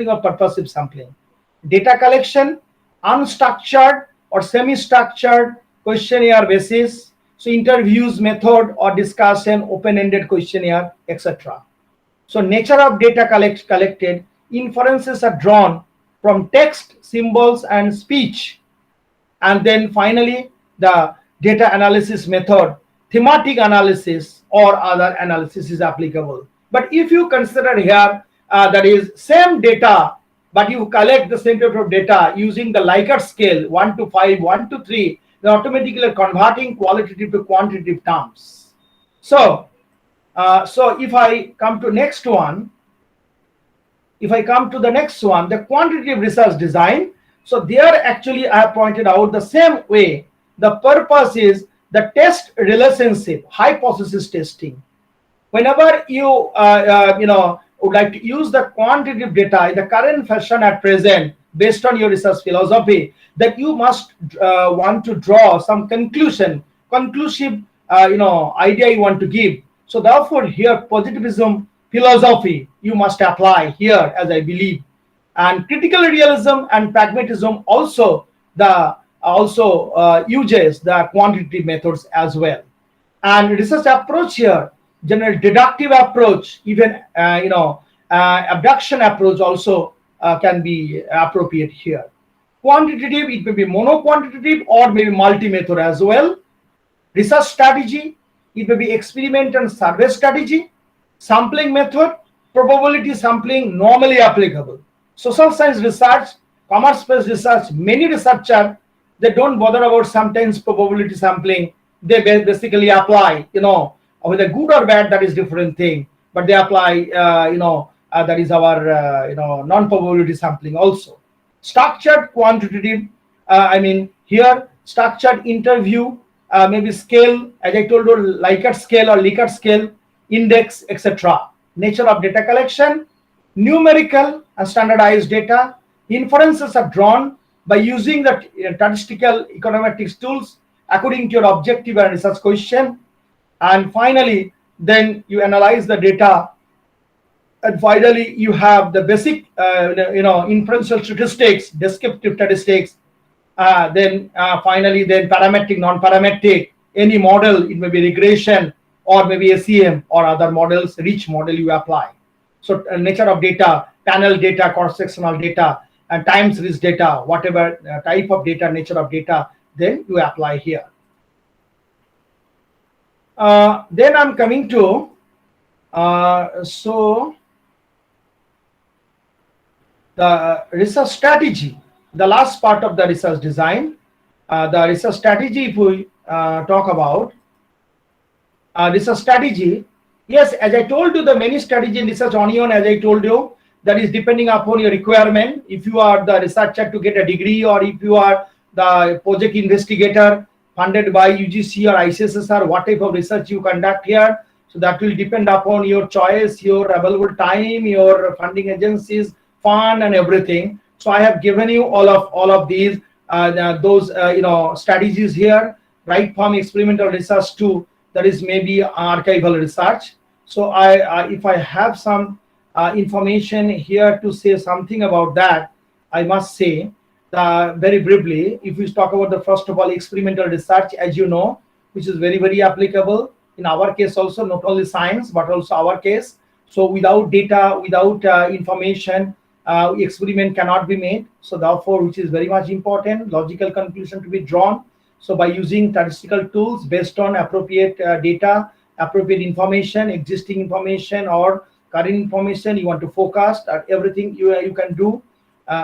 or purposive sampling. Data collection, unstructured or semi-structured questionnaire basis, so interviews method or discussion, open-ended questionnaire, etc. So nature of data collected, inferences are drawn from text, symbols, and speech. And then finally, the data analysis method, thematic analysis, or other analysis is applicable. But if you consider here that is same data, but you collect the same type of data using the Likert scale 1 to 5, 1 to 3, then automatically converting qualitative to quantitative terms. So, so if I come to next one, the quantitative research design. So there actually I have pointed out the same way. The purpose is the test relationship, hypothesis testing. Whenever you would like to use the quantitative data in the current fashion at present, based on your research philosophy, that you must want to draw some conclusive idea you want to give. So therefore here positivism philosophy you must apply here, as I believe. And critical realism and pragmatism also uses the quantitative methods as well. And research approach here, general deductive approach, even abduction approach also can be appropriate here. Quantitative, it may be mono-quantitative or maybe multi-method as well. Research strategy, it may be experiment and survey strategy. Sampling method, probability sampling normally applicable. Social science research, commerce-based research, many researchers, they don't bother about sometimes probability sampling. They basically apply, whether good or bad, that is different thing. But they apply, that is our, non-probability sampling also. Structured quantitative, here structured interview, maybe scale, as I told you, Likert scale or Likert scale, index, etc. Nature of data collection, numerical and standardized data. Inferences are drawn by using the statistical econometrics tools according to your objective and research question. And finally, then you analyze the data. And finally, you have the basic, inferential statistics, descriptive statistics. Then finally, then parametric, non-parametric, any model, it may be regression or maybe ACM or other models, rich model you apply. So nature of data, panel data, cross-sectional data, and time series data, whatever type of data, nature of data, then you apply here. Then I'm coming to, the research strategy, the last part of the research design. The research strategy, if we talk about research strategy, yes, as I told you, the many strategy in research onion, as I told you, that is depending upon your requirement. If you are the researcher to get a degree, or if you are the project investigator funded by UGC or ICSSR, what type of research you conduct here. So that will depend upon your choice, your available time, your funding agencies, fund, and everything. So I have given you all of these strategies here, right from experimental research to that is maybe archival research. So if I have some information here to say something about that, I must say very briefly. If we talk about the first of all experimental research, as you know, which is very, very applicable in our case also, not only science but also our case. So without data, without information, experiment cannot be made. So therefore, which is very much important, logical conclusion to be drawn. So by using statistical tools based on appropriate data, appropriate information, existing information or current information, you want to forecast everything you can do.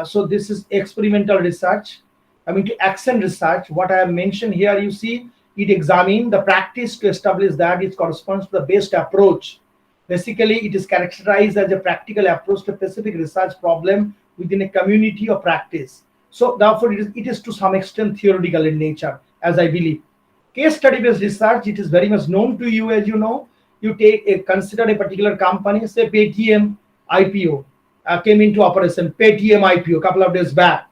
So this is experimental research. Coming to action research, what I have mentioned here, you see, it examines the practice to establish that it corresponds to the best approach. Basically, it is characterized as a practical approach to a specific research problem within a community of practice. So therefore, it is to some extent theoretical in nature, as I believe. Case study based research, it is very much known to you, as you know. You consider a particular company, say Paytm IPO came into operation, Paytm IPO a couple of days back.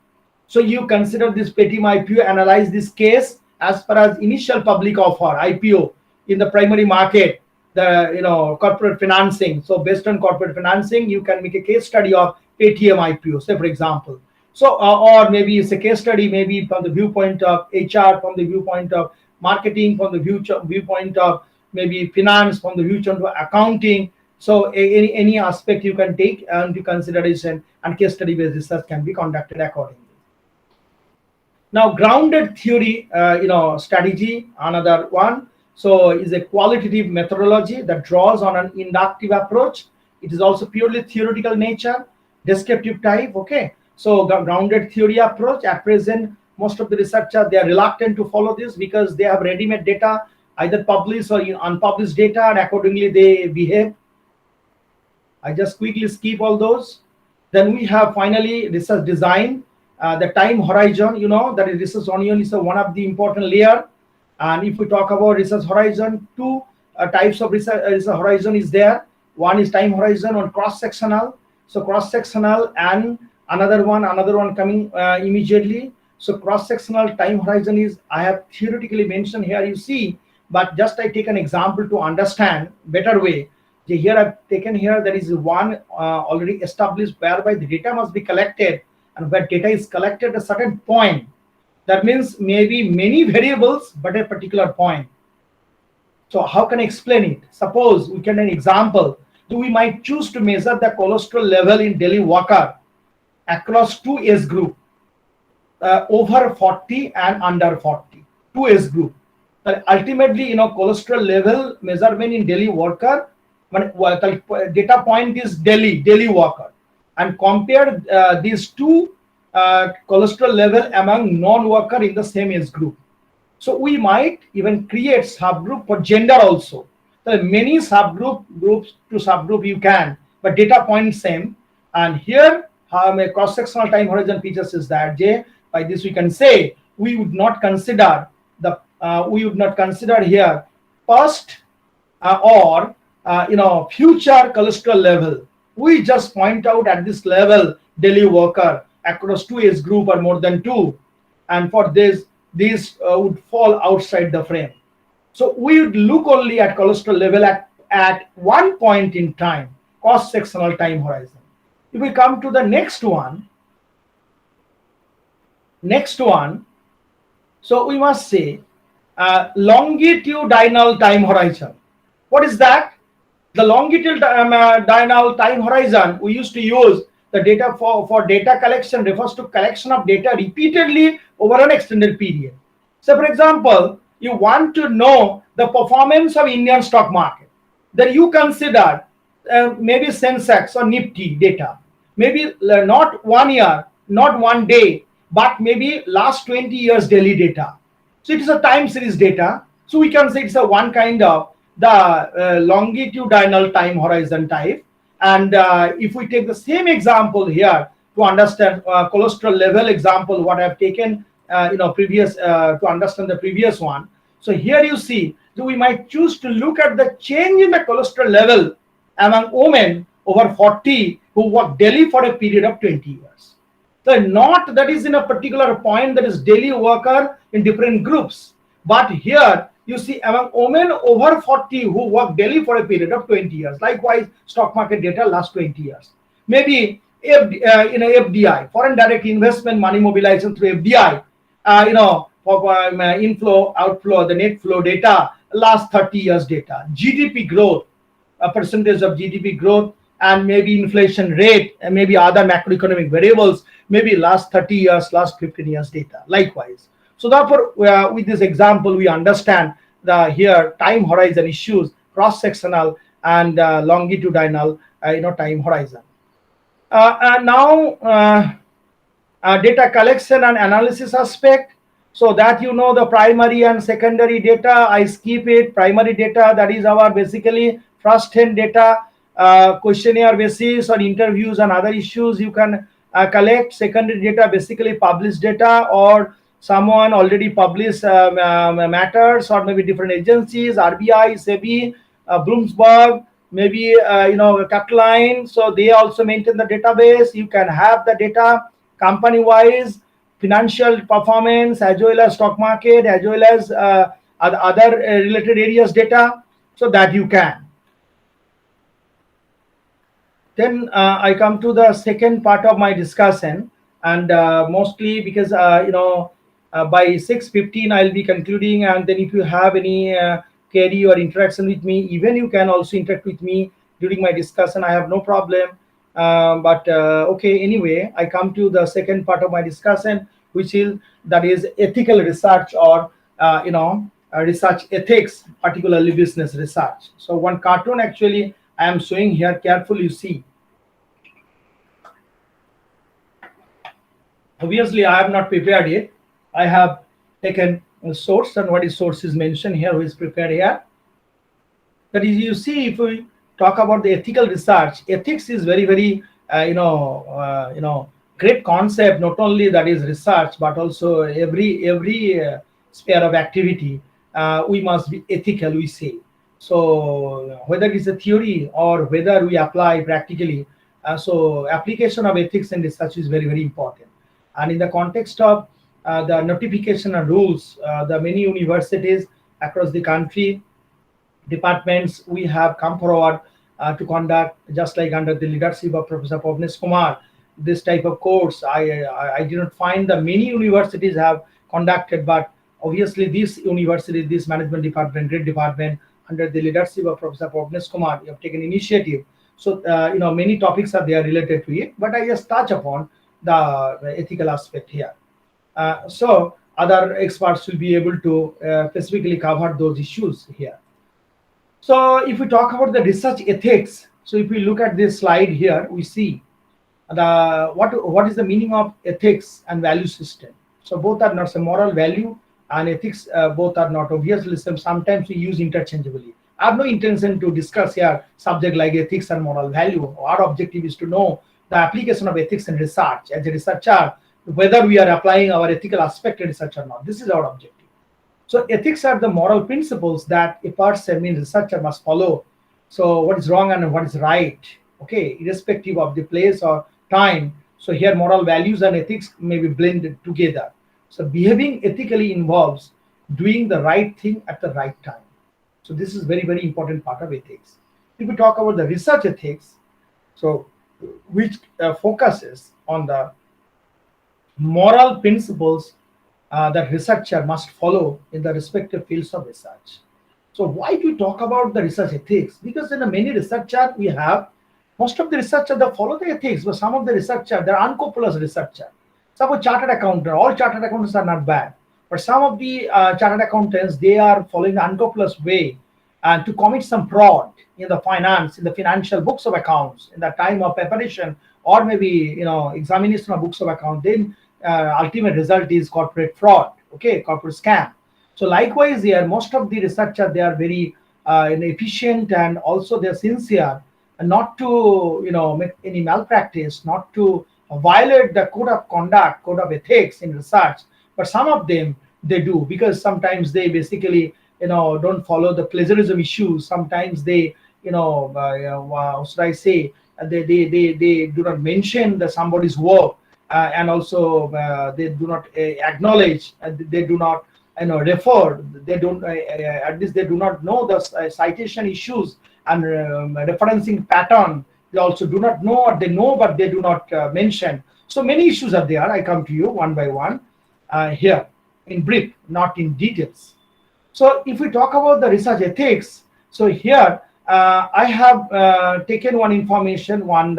So you consider this Paytm IPO, analyze this case as far as initial public offer IPO in the primary market, the corporate financing. So based on corporate financing, you can make a case study of Paytm IPO, say for example. So or maybe it's a case study, maybe from the viewpoint of HR, from the viewpoint of marketing, from the viewpoint of maybe finance, from the viewpoint of accounting. So any aspect you can take into consideration, and case study based research can be conducted accordingly. Now, grounded theory, strategy, another one. So, is a qualitative methodology that draws on an inductive approach. It is also purely theoretical nature, descriptive type. Okay. So, grounded theory approach. At present, most of the researchers, they are reluctant to follow this because they have ready-made data, either published or unpublished data, and accordingly they behave. I just quickly skip all those. Then we have finally research design, the time horizon. You know that research onion is one of the important layer. And if we talk about research horizon, two types of research horizon is there. One is time horizon on cross sectional. So cross sectional, and another one coming immediately. So cross sectional time horizon is, I have theoretically mentioned here, you see, but just I take an example to understand better way. Here I've taken here, there is one already established whereby the data must be collected, and where data is collected at a certain point. That means maybe many variables, but a particular point. So how can I explain it? Suppose we can an example. We might choose to measure the cholesterol level in daily worker across two age group, over 40 and under 40, two age group. But ultimately, cholesterol level measurement in daily worker, data point is daily worker, and compare these two cholesterol level among non-worker in the same age group. So we might even create subgroup for gender also. There are many groups to subgroup you can, but data point same. And here a cross-sectional time horizon features is that by this we can say we would not consider here past or future cholesterol level. We just point out at this level daily worker across two age group or more than two, and for this these would fall outside the frame. So we would look only at cholesterol level at one point in time, cross-sectional time horizon. If we come to the next one, so we must say longitudinal time horizon. What is that? The longitudinal time horizon, we used to use the data for data collection, refers to collection of data repeatedly over an extended period. So for example, you want to know the performance of Indian stock market, then you consider maybe Sensex or Nifty data, maybe not 1 year, not 1 day, but maybe last 20 years daily data. So it is a time series data. So we can say it's a one kind of the longitudinal time horizon type. And if we take the same example here to understand cholesterol level example, what I've taken previous to understand the previous one. So here you see, so we might choose to look at the change in the cholesterol level among women over 40 who work daily for a period of 20 years. So not that is in a particular point, that is daily worker in different groups, but here you see among women over 40 who work daily for a period of 20 years. Likewise, stock market data last 20 years. Maybe FDI, foreign direct investment money mobilization through FDI, for inflow, outflow, the net flow data, last 30 years data. GDP growth, a percentage of GDP growth, and maybe inflation rate, and maybe other macroeconomic variables, maybe last 30 years, last 15 years data. Likewise. So therefore, with this example, we understand the here time horizon issues, cross-sectional and longitudinal, time horizon. And now data collection and analysis aspect. So that the primary and secondary data, I skip it. Primary data, that is our basically first-hand data, questionnaire basis or interviews and other issues you can collect. Secondary data, basically published data or someone already published matters, or maybe different agencies, RBI, SEBI, Bloomberg, maybe Capline. So they also maintain the database. You can have the data company-wise, financial performance, as well as stock market, as well as other related areas data, so that you can. Then I come to the second part of my discussion, and mostly because by 6:15 I'll be concluding, and then if you have any query or interaction with me, even you can also interact with me during my discussion. I have no problem. But okay, anyway, I come to the second part of my discussion, which is that is ethical research or research ethics, particularly business research. So one cartoon actually I am showing here, carefully you see. Obviously I have not prepared it. I have taken a source, and what is source is mentioned here, who is prepared here. That is, you see, if we talk about the ethical research, ethics is very, very great concept. Not only that is research, but also every sphere of activity, we must be ethical, we say. So whether it's a theory or whether we apply practically, so application of ethics and research is very, very important. And in the context of the notification and rules, the many universities across the country, departments, we have come forward to conduct, just like under the leadership of Professor Pavnesh Kumar, this type of course. I did not find that many universities have conducted, but obviously this university, this management department, great department, under the leadership of Professor Pavnesh Kumar, you have taken initiative. So many topics are there related to it, but I just touch upon the ethical aspect here. So other experts will be able to specifically cover those issues here. So if we talk about the research ethics, so if we look at this slide here, we see the what is the meaning of ethics and value system. So both are not, so moral value and ethics, both are not obviously sometimes we use interchangeably. I have no intention to discuss here subject like ethics and moral value. Our objective is to know the application of ethics in research. As a researcher, whether we are applying our ethical aspect in research or not, this is our objective. So ethics are the moral principles that a person, researcher, must follow. So what is wrong and what is right, okay, irrespective of the place or time. So here moral values and ethics may be blended together. So behaving ethically involves doing the right thing at the right time. So this is very, very important part of ethics. If we talk about the research ethics, so which focuses on the moral principles that researcher must follow in the respective fields of research. So why do we talk about the research ethics? Because in the many researchers we have, most of the researchers that follow the ethics, but some of the researchers, they're unscrupulous researchers. Suppose chartered accountant, all chartered accountants are not bad, but some of the chartered accountants, they are following the unscrupulous way and to commit some fraud in the finance, in the financial books of accounts, in the time of preparation, or maybe examination of books of account. Then ultimate result is corporate fraud, okay, corporate scam. So likewise here, most of the researchers, they are very efficient, and also they're sincere, and not to make any malpractice, not to violate the code of conduct, code of ethics in research. But some of them, they do, because sometimes they basically don't follow the plagiarism issues. Sometimes they what should I say, they do not mention the somebody's work, and also they do not acknowledge, they do not refer, they don't at least they do not know the citation issues and referencing pattern. They also do not know, or they know but they do not mention. So many issues are there. I come to you one by one here in brief, not in details. So if we talk about the research ethics, so here I have taken one information, one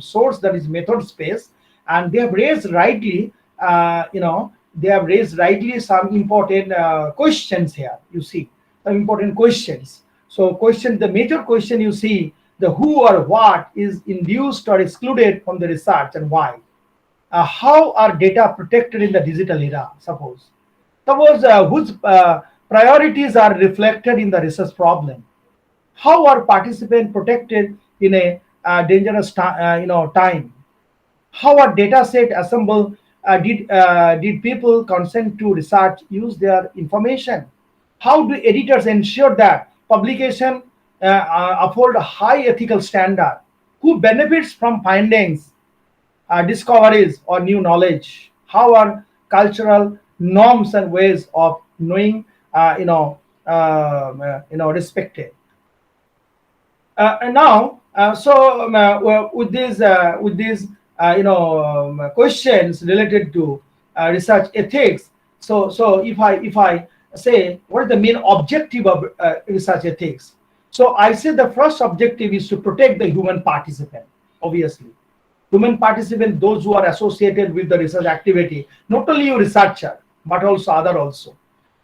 source, that is Method Space, and they have raised rightly, they have raised rightly some important questions here. You see, some important questions. So the major question, you see, the who or what is induced or excluded from the research and why. How are data protected in the digital era? Suppose whose priorities are reflected in the research problem. How are participants protected in a dangerous time? How are data set assembled? Did people consent to research use their information? How do editors ensure that publication uphold a high ethical standard? Who benefits from findings, discoveries, or new knowledge? How are cultural norms and ways of knowing respected? And now, with these questions related to research ethics, so if I say what is the main objective of research ethics, so I say the first objective is to protect the human participant, obviously. Women participants, those who are associated with the research activity, not only you researcher, but also other also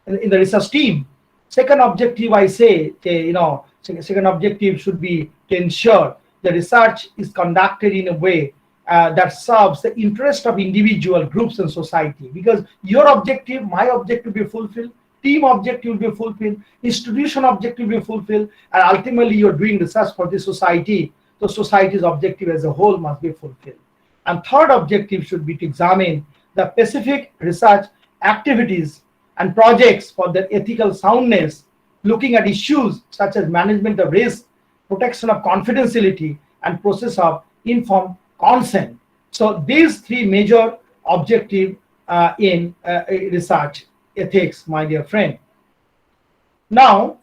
in the research team. Second objective, I say, second objective should be to ensure the research is conducted in a way that serves the interest of individual groups and society. Because your objective, my objective will be fulfilled, team objective will be fulfilled, institution objective will be fulfilled, and ultimately you're doing research for the society. So society's objective as a whole must be fulfilled. And third objective should be to examine the specific research activities and projects for their ethical soundness, looking at issues such as management of risk, protection of confidentiality, and process of informed consent. So these three major objectives in research ethics, my dear friend. Now,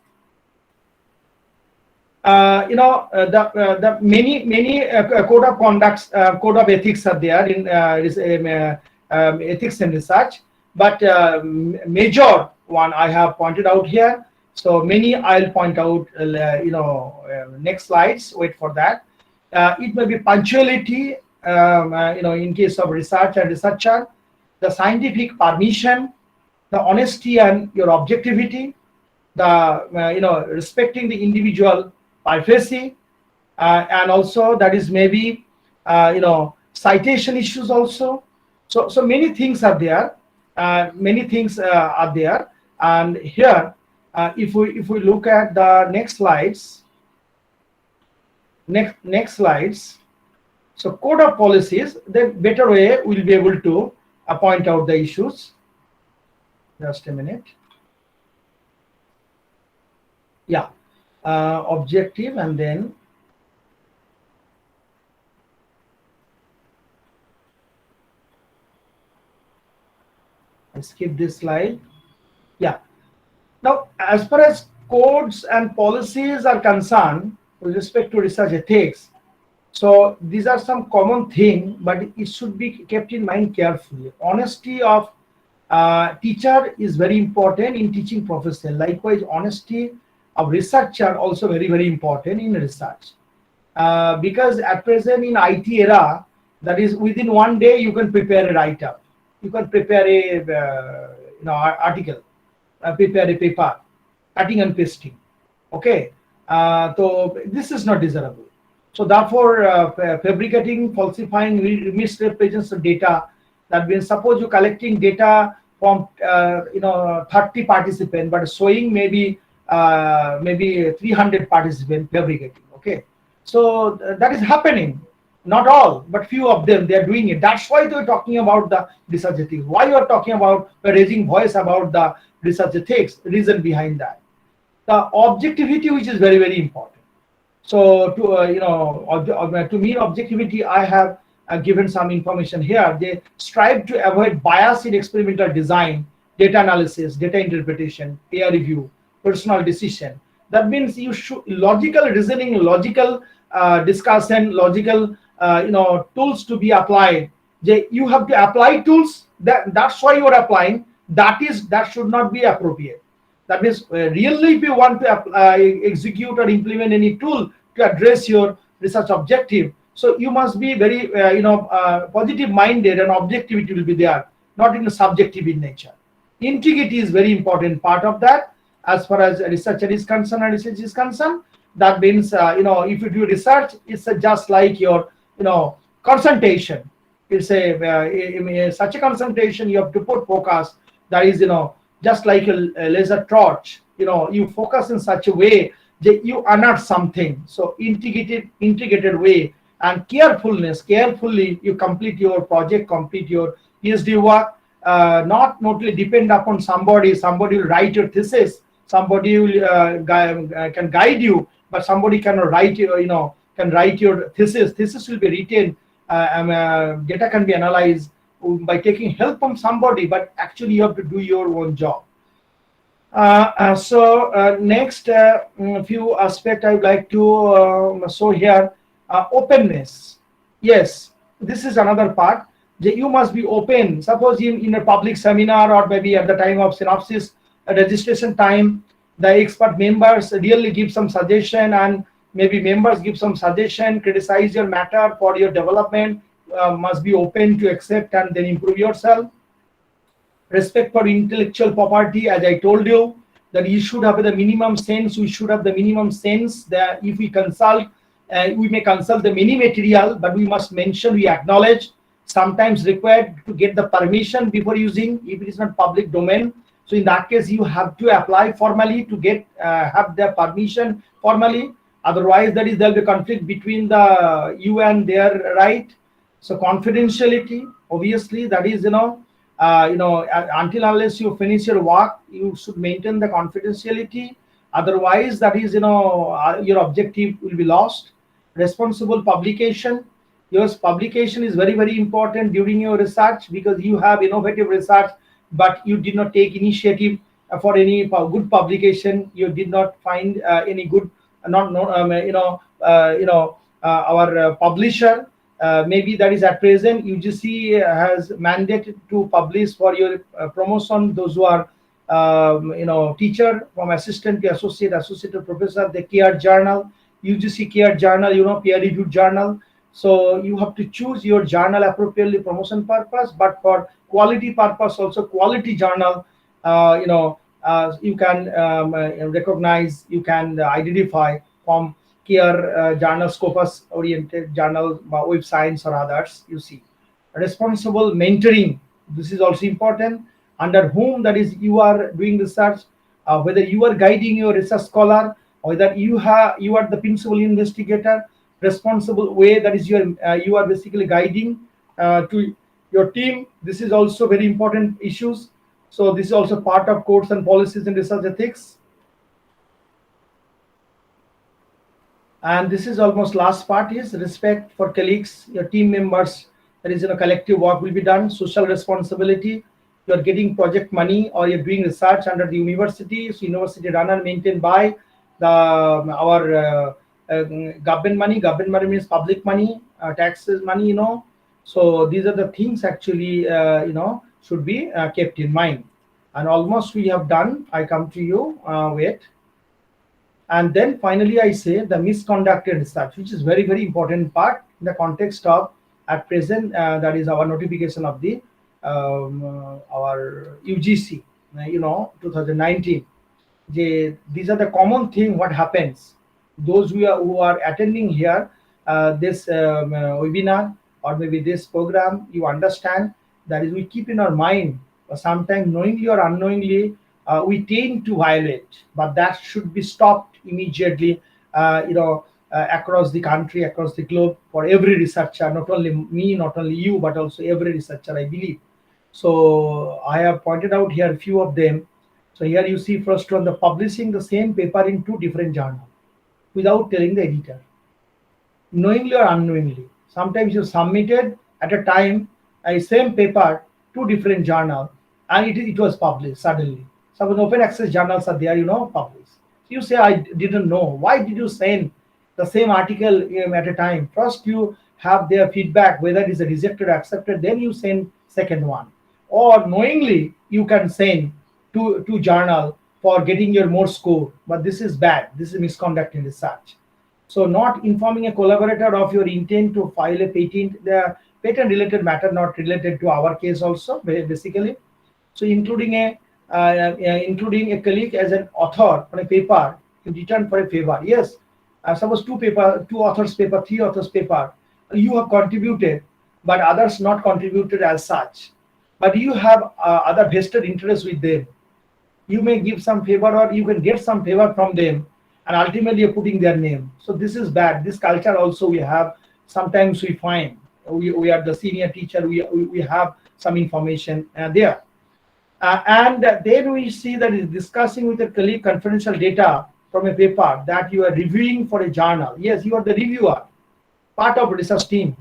the many code of conducts, code of ethics are there in ethics and research, but major one I have pointed out here. So many I'll point out, next slides, wait for that. It may be punctuality, in case of research and researcher, the scientific permission, the honesty and your objectivity, the, respecting the individual privacy, and also that is maybe, citation issues also. So many things are there, and here, if we look at the next slides, so code of policies, then better way we'll be able to point out the issues. Just a minute. Yeah, objective, and then I skip this slide. Yeah. Now, as far as codes and policies are concerned with respect to research ethics, so these are some common things, but it should be kept in mind carefully. Honesty of teacher is very important in teaching profession. Likewise, honesty of researcher also very, very important in research. Because at present in IT era, that is within one day you can prepare a write-up, you can prepare a article, prepare a paper, cutting and pasting. Okay, so this is not desirable. So therefore, fabricating, falsifying, misrepresents of data. That means suppose you're collecting data from 30 participants, but showing maybe 300 participants fabricating. Okay, so that is happening. Not all, but few of them, they are doing it. That's why they're talking about the research ethics. Why you are talking about raising voice about the research ethics? Reason behind that, the objectivity, which is very, very important. So to mean objectivity, I have given some information here. They strive to avoid bias in experimental design, data analysis, data interpretation, peer review, personal decision. That means you should logical reasoning, logical discussion, logical tools to be applied. You have to apply tools. That's why you are applying. That should not be appropriate. That means really, if you want to execute or implement any tool to address your research objective, so you must be very positive minded, and objectivity will be there, not in a subjective in nature. Integrity is very important part of that. As far as researcher is concerned and research is concerned, that means if you do research, it's just like your concentration. It's such a concentration you have to put focus. That is just like a laser torch. You focus in such a way that you unearth something. So integrated way and carefully you complete your project, complete your PhD work. Not only depend upon somebody will write your thesis, somebody will can guide you, but somebody cannot write can write your thesis. Thesis will be written, data can be analyzed by taking help from somebody, but actually you have to do your own job. Next few aspects I would like to show here. Openness. Yes, this is another part. You must be open. Suppose in a public seminar, or maybe at the time of synopsis registration time, the expert members really give some suggestion, and maybe members give some suggestion, criticize your matter for your development, must be open to accept and then improve yourself. Respect for intellectual property, as I told you, that you should have the minimum sense. We should have the minimum sense that if we consult, we may consult the many material, but we must mention, we acknowledge, sometimes required to get the permission before using, if it is not public domain. So in that case, you have to apply formally to get have the permission formally. Otherwise, there will be conflict between the you and their right. So confidentiality, obviously, that is, until unless you finish your work, you should maintain the confidentiality. Otherwise, that is, your objective will be lost. Responsible publication. Yes, publication is very, very important during your research, because you have innovative research, but you did not take initiative for any good publication. You did not find any good, our publisher. Maybe that is at present UGC has mandated to publish for your promotion those who are teacher from assistant to associate, associate to professor, the care journal, UGC care journal, peer reviewed journal. So you have to choose your journal appropriately, promotion purpose, but for quality purpose also, quality journal, you can recognize, you can identify from care journal, Scopus oriented journal, Web Science or others. You see, responsible mentoring, this is also important. Under whom, that is, you are doing research, whether you are guiding your research scholar, or that you are the principal investigator. Responsible way, that is, you are basically guiding to your team. This is also very important issues. So this is also part of codes and policies in research ethics. And this is almost last part, is respect for colleagues, your team members. That is, collective work will be done. Social responsibility. You are getting project money or you're doing research under the university. So university run and maintained by our government money. Government money means public money, taxes money. So these are the things actually should be kept in mind. And almost we have done. I come to you. Wait. And then finally, I say the misconduct in research, which is very, very important part in the context of at present. That is our notification of the our UGC, 2019. These are the common thing what happens. Those who are attending here this webinar or maybe this program, you understand that is we keep in our mind, sometimes knowingly or unknowingly, we tend to violate, but that should be stopped immediately, across the country, across the globe, for every researcher, not only me, not only you, but also every researcher, I believe. So I have pointed out here a few of them. So here you see first one, the publishing the same paper in 2 different journals without telling the editor, knowingly or unknowingly. Sometimes you submitted at a time a same paper, 2 different journals, and it was published suddenly. Some open access journals are there, published. So you say, I didn't know. Why did you send the same article at a time? First you have their feedback, whether it is rejected or accepted, then you send second one. Or knowingly you can send two journal for getting your more score, but this is bad. This is misconduct in research. So not informing a collaborator of your intent to file a patent, the patent related matter not related to our case also, basically. So including a colleague as an author on a paper in return for a favor. Yes, suppose 2 authors paper, 3 authors paper, you have contributed, but others not contributed as such. But you have other vested interest with them. You may give some favor or you can get some favor from them, and ultimately you're putting their name. So this is bad. This culture also we have. Sometimes we find we are the senior teacher, we have some information there. And then we see that is discussing with a colleague confidential data from a paper that you are reviewing for a journal. Yes, you are the reviewer, part of research team.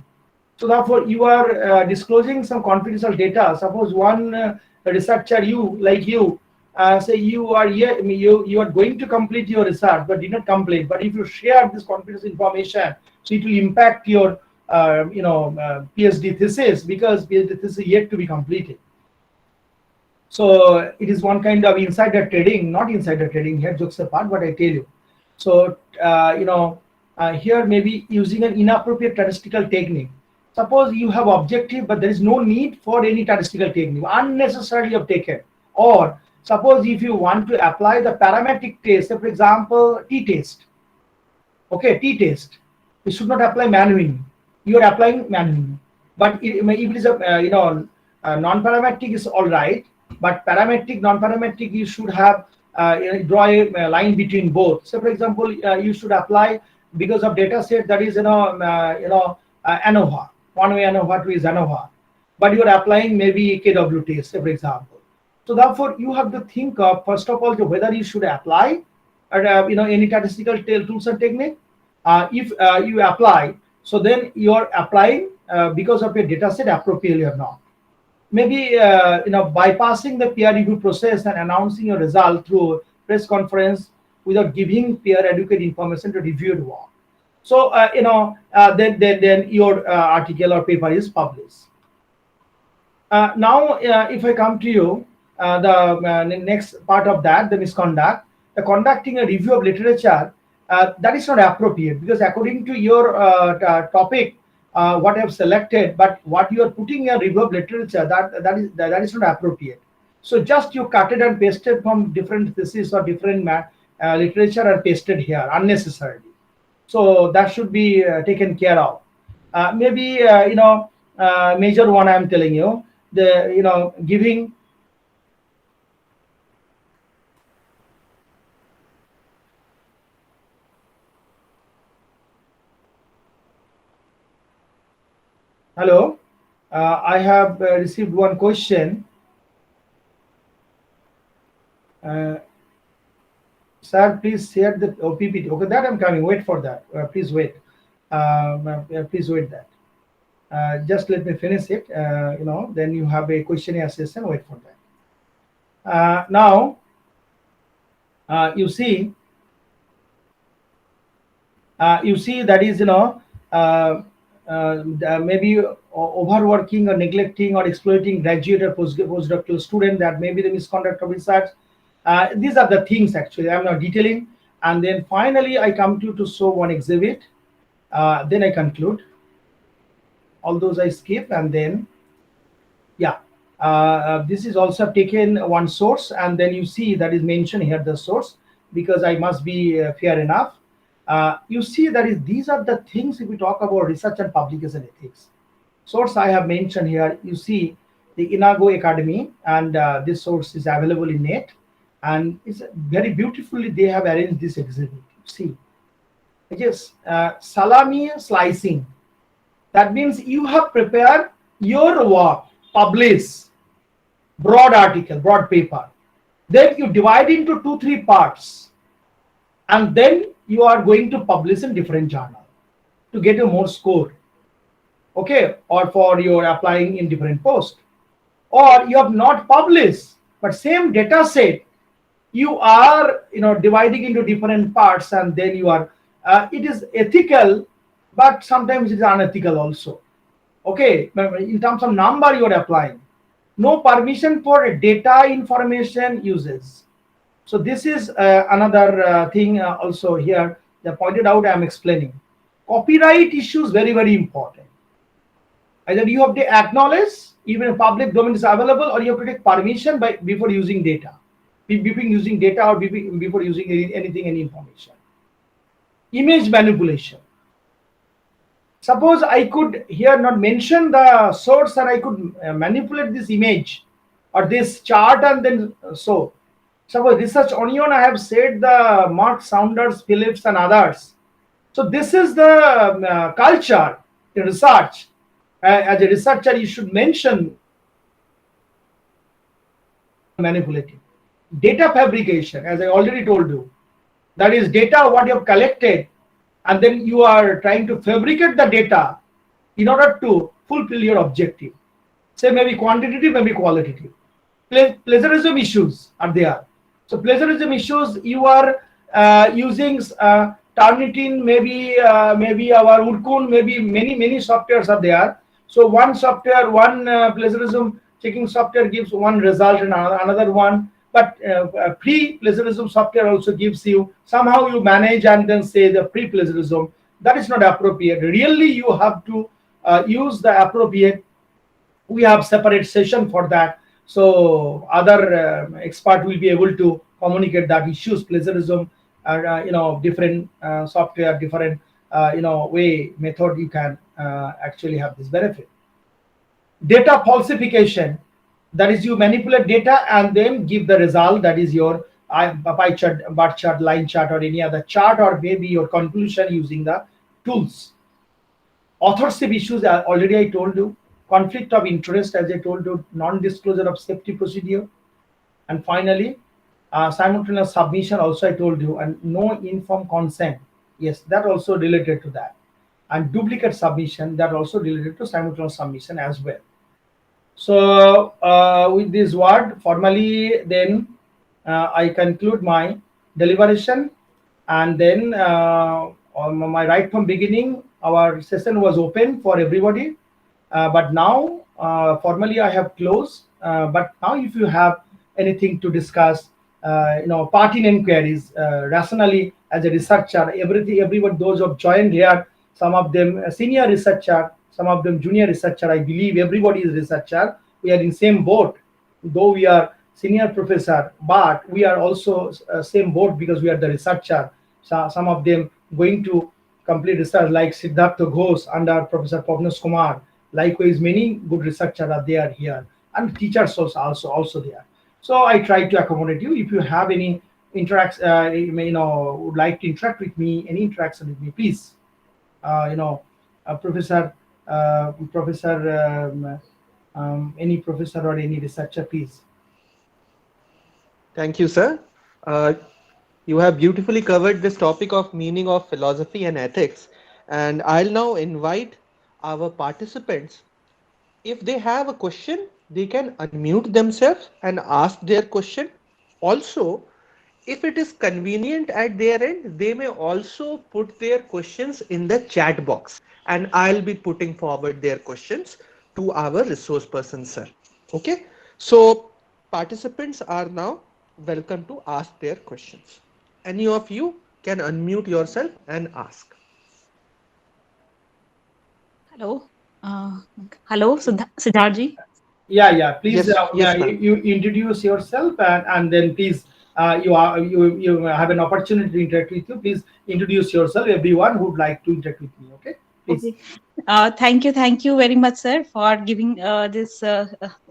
So therefore, you are disclosing some confidential data. Suppose one researcher, say you are here, you are going to complete your research, but did not complete. But if you share this confidential information, so it will impact your PhD thesis, because PhD thesis is yet to be completed. So it is one kind of insider trading, not insider trading. Here jokes apart, what I tell you. So here maybe using an inappropriate statistical technique. Suppose you have objective, but there is no need for any statistical technique, unnecessarily you have taken. Or suppose if you want to apply the parametric test, say for example, t-test. Okay, t-test. You should not apply manually. You are applying manually. But if it is a non-parametric is all right, but parametric, non-parametric, you should have draw a line between both. So, for example, you should apply because of data set that is ANOVA, one way ANOVA, two is ANOVA, but you are applying maybe KW test, say for example. So therefore, you have to think of first of all whether you should apply any statistical tools and technique. If you apply, so then you are applying because of your data set appropriately or not. Maybe bypassing the peer review process and announcing your result through press conference without giving peer adequate information to review the work. So then your article or paper is published. Now, if I come to you, the next part of that, the misconduct, the conducting a review of literature, that is not appropriate because according to your topic, what I have selected, but what you are putting in a review of literature, that is not appropriate. So just you cut it and pasted from different theses or different literature and pasted here unnecessarily. So that should be taken care of. Maybe major one I am telling you, the giving. Hello, I have received one question. Sir, please share the PPT. Okay, that I'm coming. Wait for that. Please wait. Please wait that. Just let me finish it. Then you have a questionnaire session. Wait for that. Now, you see that is maybe overworking or neglecting or exploiting graduate or postdoctoral student, that may be the misconduct of research. These are the things actually I'm not detailing. And then finally I come to show one exhibit. Then I conclude. All those I skip, and then this is also taken one source, and then you see that is mentioned here the source, because I must be fair enough. You see that these are the things if we talk about research and publication ethics. Source I have mentioned here, you see the Inago Academy, and this source is available in net, and it's very beautifully they have arranged this exhibit. See, it is salami slicing. That means you have prepared your work, publish, broad article, broad paper. Then you divide into 2-3 parts, and then you are going to publish in different journal to get a more score. Okay, or for your applying in different post. Or you have not published, but same data set, you are dividing into different parts, and then you are, it is ethical, but sometimes it is unethical also. Okay, in terms of number you are applying. No permission for data information uses. So this is another thing also here. They pointed out, I am explaining. Copyright issues very, very important. Either you have to acknowledge even a public domain is available, or you have to take permission before using data. Before using data or before using anything, any information. Image manipulation. Suppose I could here not mention the source, and I could manipulate this image or this chart, and then so. Suppose Research Onion, I have said the Mark Saunders, Phillips, and others. So this is the culture in research. As a researcher, you should mention manipulating. Data fabrication, as I already told you, that is data what you have collected, and then you are trying to fabricate the data in order to fulfill your objective. Say maybe quantitative, maybe qualitative. Plagiarism issues are there. So plagiarism issues, you are using Turnitin, maybe our Urkun, maybe many softwares are there. So one software, one plagiarism checking software gives one result and another one, but pre-plagiarism software also gives you, somehow you manage and then say the pre-plagiarism. That is not appropriate. Really you have to use the appropriate. We have separate session for that, so other expert will be able to communicate that issues, plagiarism, different software, different way method you can actually have this benefit. Data falsification, that is you manipulate data and then give the result, that is your pie chart, bar chart, line chart, or any other chart, or maybe your conclusion using the tools. Authorship issues, already I told you. Conflict of interest, as I told you. Non-disclosure of safety procedure. And finally, simultaneous submission, also I told you. And no informed consent, yes, that also related to that. And duplicate submission, that also related to simultaneous submission as well. So with this word, formally, then I conclude my deliberation. And then on my right from beginning, our session was open for everybody. But now formally I have closed. But now if you have anything to discuss, pertinent queries, rationally as a researcher, everyone, those who have joined here, some of them senior researcher, some of them junior researcher, I believe everybody is researcher. We are in same boat, though we are senior professor, but we are also same boat because we are the researcher. So some of them going to complete research like Siddhartha Ghosh under Professor Pavnas Kumar. Likewise, many good researchers are there here, and teachers also there. So I try to accommodate you. If you have any would like to interact with me, any interaction with me, please. Professor, any professor or any researcher, please. Thank you, sir. You have beautifully covered this topic of meaning of philosophy and ethics. And I'll now invite our participants. If they have a question, they can unmute themselves and ask their question. Also, if it is convenient at their end, they may also put their questions in the chat box, and I'll be putting forward their questions to our resource person, sir. Okay, so participants are now welcome to ask their questions. Any of you can unmute yourself and ask. Hello. Hello, Siddharji. Yeah. Please, Yes, you introduce yourself, and then please, you have an opportunity to interact with you. Please introduce yourself. Everyone who would like to interact with me. Okay. Please. Okay. Thank you very much, sir, for giving this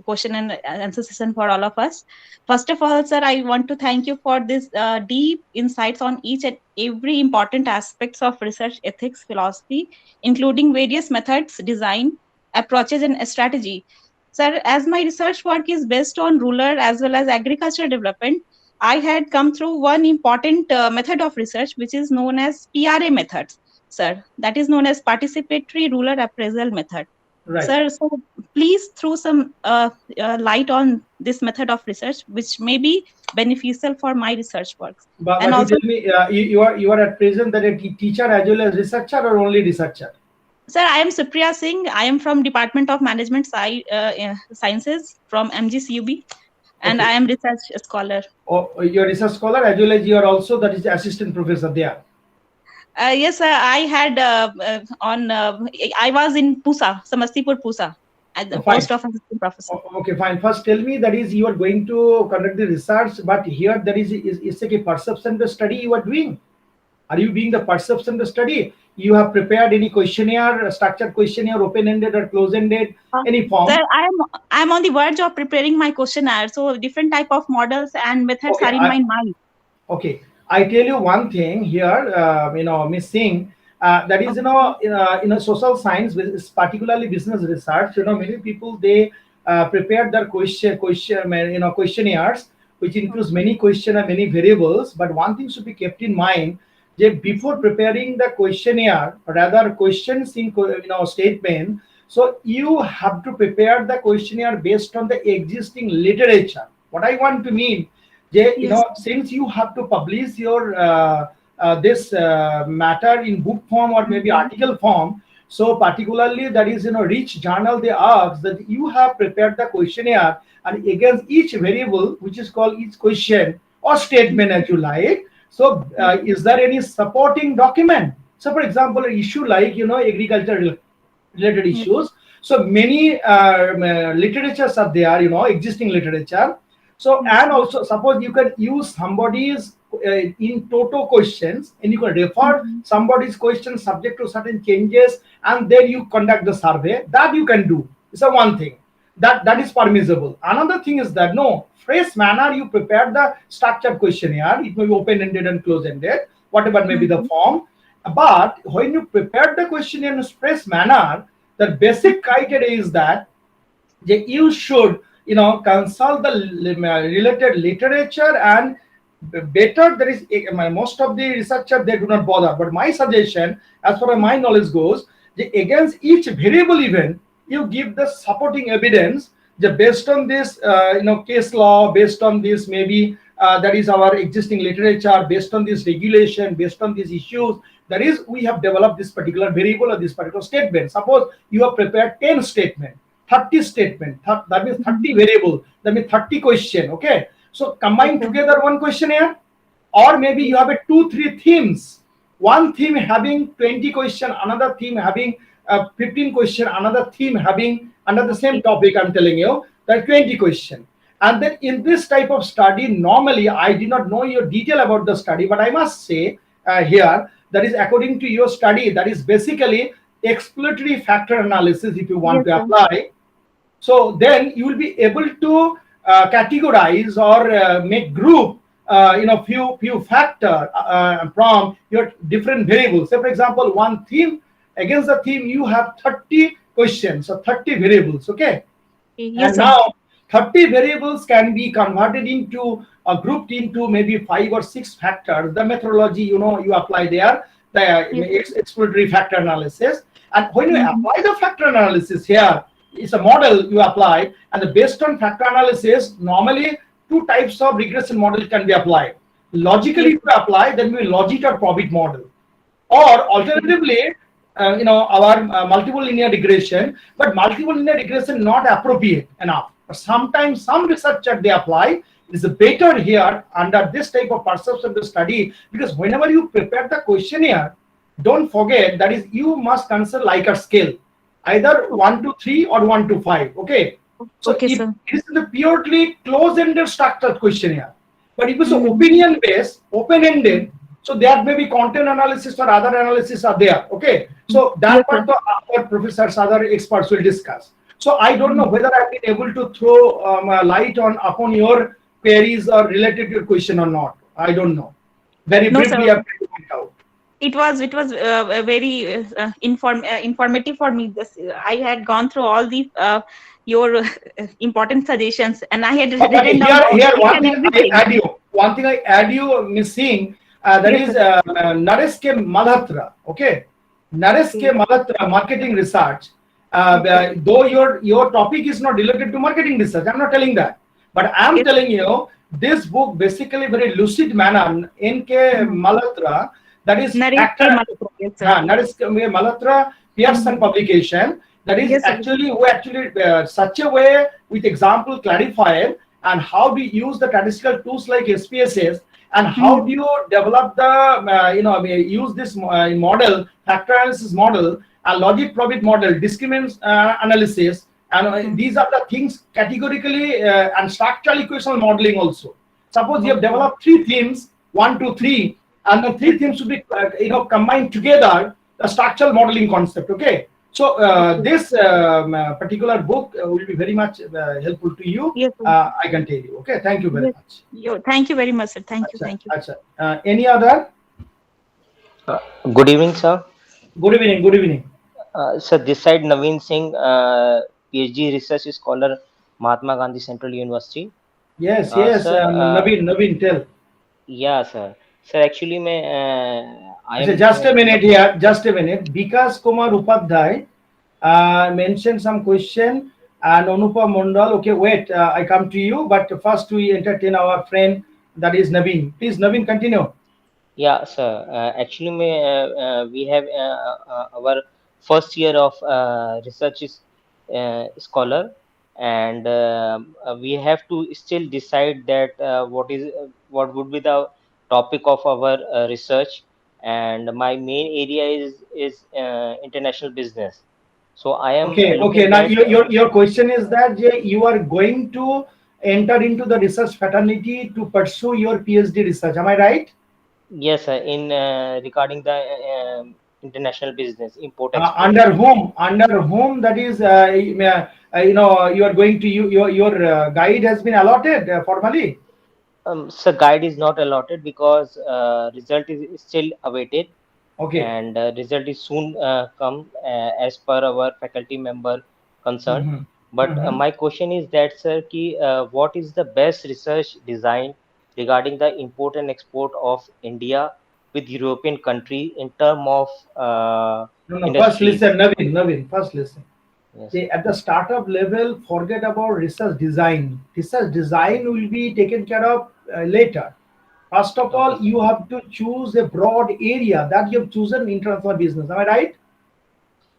question and answer session for all of us. First of all, sir, I want to thank you for this deep insights on each and every important aspects of research ethics philosophy, including various methods, design, approaches, and strategy. Sir, as my research work is based on rural as well as agricultural development, I had come through one important method of research, which is known as PRA methods, sir. That is known as participatory rural appraisal method. Right. Sir, so please throw some light on this method of research, which may be beneficial for my research work. But and also, you tell me, you are at present that a teacher as well as researcher, or only researcher? Sir, I am Supriya Singh. I am from Department of Management Sciences from MGCUB, and Okay. I am research scholar. Oh, you're a research scholar as well as you are also, that is, assistant professor there. Yes, sir. I had I was in Pusa, Samastipur, Pusa, at the post of assistant professor. Okay, fine. First, tell me, that is, you are going to conduct the research, but here there is like a perception the study you are doing. Are you doing the perception the study? You have prepared any questionnaire, structured questionnaire, open-ended or closed-ended, any form? Sir, I am on the verge of preparing my questionnaire. So different type of models and methods are in my mind. Okay, I tell you one thing here, Miss Singh, that is, in a social science, particularly business research, many people, they prepare their questionnaires, which includes many questions and many variables. But one thing should be kept in mind, that before preparing the questionnaire, rather questions in statement, so you have to prepare the questionnaire based on the existing literature. What I want to mean, since you have to publish your this matter in book form or maybe article form, so particularly that is rich journal, they ask that you have prepared the questionnaire, and against each variable, which is called each question or statement as you like. So is there any supporting document? So for example, an issue like agricultural related issues. So many literatures are there, existing literature. So and also suppose you can use somebody's in toto questions, and you can refer somebody's question subject to certain changes, and then you conduct the survey. That you can do. It's a one thing that is permissible. Another thing is that no fresh manner you prepare the structured questionnaire. It may be open ended and close ended, whatever may be the form. But when you prepare the questionnaire in a fresh manner, the basic criteria is that you should consult the related literature, and better there is most of the researchers they do not bother, but my suggestion as far as my knowledge goes, against each variable event you give the supporting evidence based on this case law, based on this maybe that is our existing literature, based on this regulation, based on these issues, that is we have developed this particular variable or this particular statement. Suppose you have prepared 10 statement, 30 statement, that means 30 variable, that means 30 question. Okay, so combine together one questionnaire, or maybe you have a 2-3 themes, one theme having 20 question, another theme having 15 question, another theme having under the same topic. I'm telling you that 20 question. And then in this type of study, normally I did not know your detail about the study, but I must say here that is according to your study, that is basically exploratory factor analysis if you want to apply. So then you will be able to categorize or make group few factor from your different variables. Say for example, one theme, against the theme you have 30 questions or 30 variables. Okay, and now 30 variables can be converted into grouped into maybe 5 or 6 factors. The methodology you apply there, the exploratory factor analysis. And when you apply the factor analysis here, it's a model you apply, and based on factor analysis, normally 2 types of regression model can be applied. Logically to apply, then we logit or probit model, or alternatively our multiple linear regression. But multiple linear regression not appropriate enough. But sometimes some researcher they apply is better here under this type of perception of the study, because whenever you prepare the questionnaire, don't forget that is you must consider Likert scale, either 1 to 3 or 1 to 5. Okay, so it is the purely close-ended structured questionnaire. But if it's opinion based, open-ended, so there may be content analysis or other analysis are there. Okay, so that part our professors, other experts will discuss. So I don't know whether I've been able to throw light upon your queries or related to your question or not. I don't know. Very briefly, I've pointed out. It was very informative for me. I had gone through all the your important suggestions, and I had written down here one thing I add you missing, that is Naresh K. Malhotra. Okay, Naresh K. Malhotra, marketing research. Though your topic is not related to marketing research, I'm not telling that, but I'm telling you this book basically very lucid manner. N.K. Malhotra, that is Naresh K. Malhotra, Pearson publication. That is actually such a way with example clarified, and how do you use the statistical tools like SPSS, and how do you develop the use this model, factor analysis model, a logic probit model, discriminant analysis, and these are the things categorically and structural equational modeling also. Suppose you have developed 3 themes, 1, 2, 3, and the 3 themes should be combined together, the structural modeling concept. Okay, so this particular book will be very much helpful to you. I can tell you. Okay, thank you very much. Thank you very much, sir. Thank you. Any other? Good evening, sir. Good evening. Good evening. Sir, this side Naveen Singh, PhD research scholar, Mahatma Gandhi Central University. Yes, sir, Naveen, tell. Yeah, sir. Sir, actually, just a minute here. Just a minute. Vikas Kumar Upadhyay mentioned some question, and Anupa Mondal. Okay, wait. I come to you, but first we entertain our friend, that is Naveen. Please, Naveen, continue. Yeah, sir. Actually, we have our first year of research scholar, and we have to still decide that what would be the topic of our research. And my main area is international business. So I am Okay, okay. looking Now that your question is that you are going to enter into the research fraternity to pursue your PhD research. Am I right? yes, in regarding the international business, import export. Under whom? Under whom? That is, you are going to your guide has been allotted formally. So guide is not allotted because result is still awaited, Okay. and result is soon come as per our faculty member concerned. Mm-hmm. But Mm-hmm. my question is that, sir, what is the best research design regarding the import and export of India with European country in term of No, no. First, industries? listen, Naveen. Naveen. First, listen. Yes, See, at the startup level, forget about research design. Research design will be taken care of later. First of okay, all, sir. you have to choose a broad area that you have chosen international business. Am I right?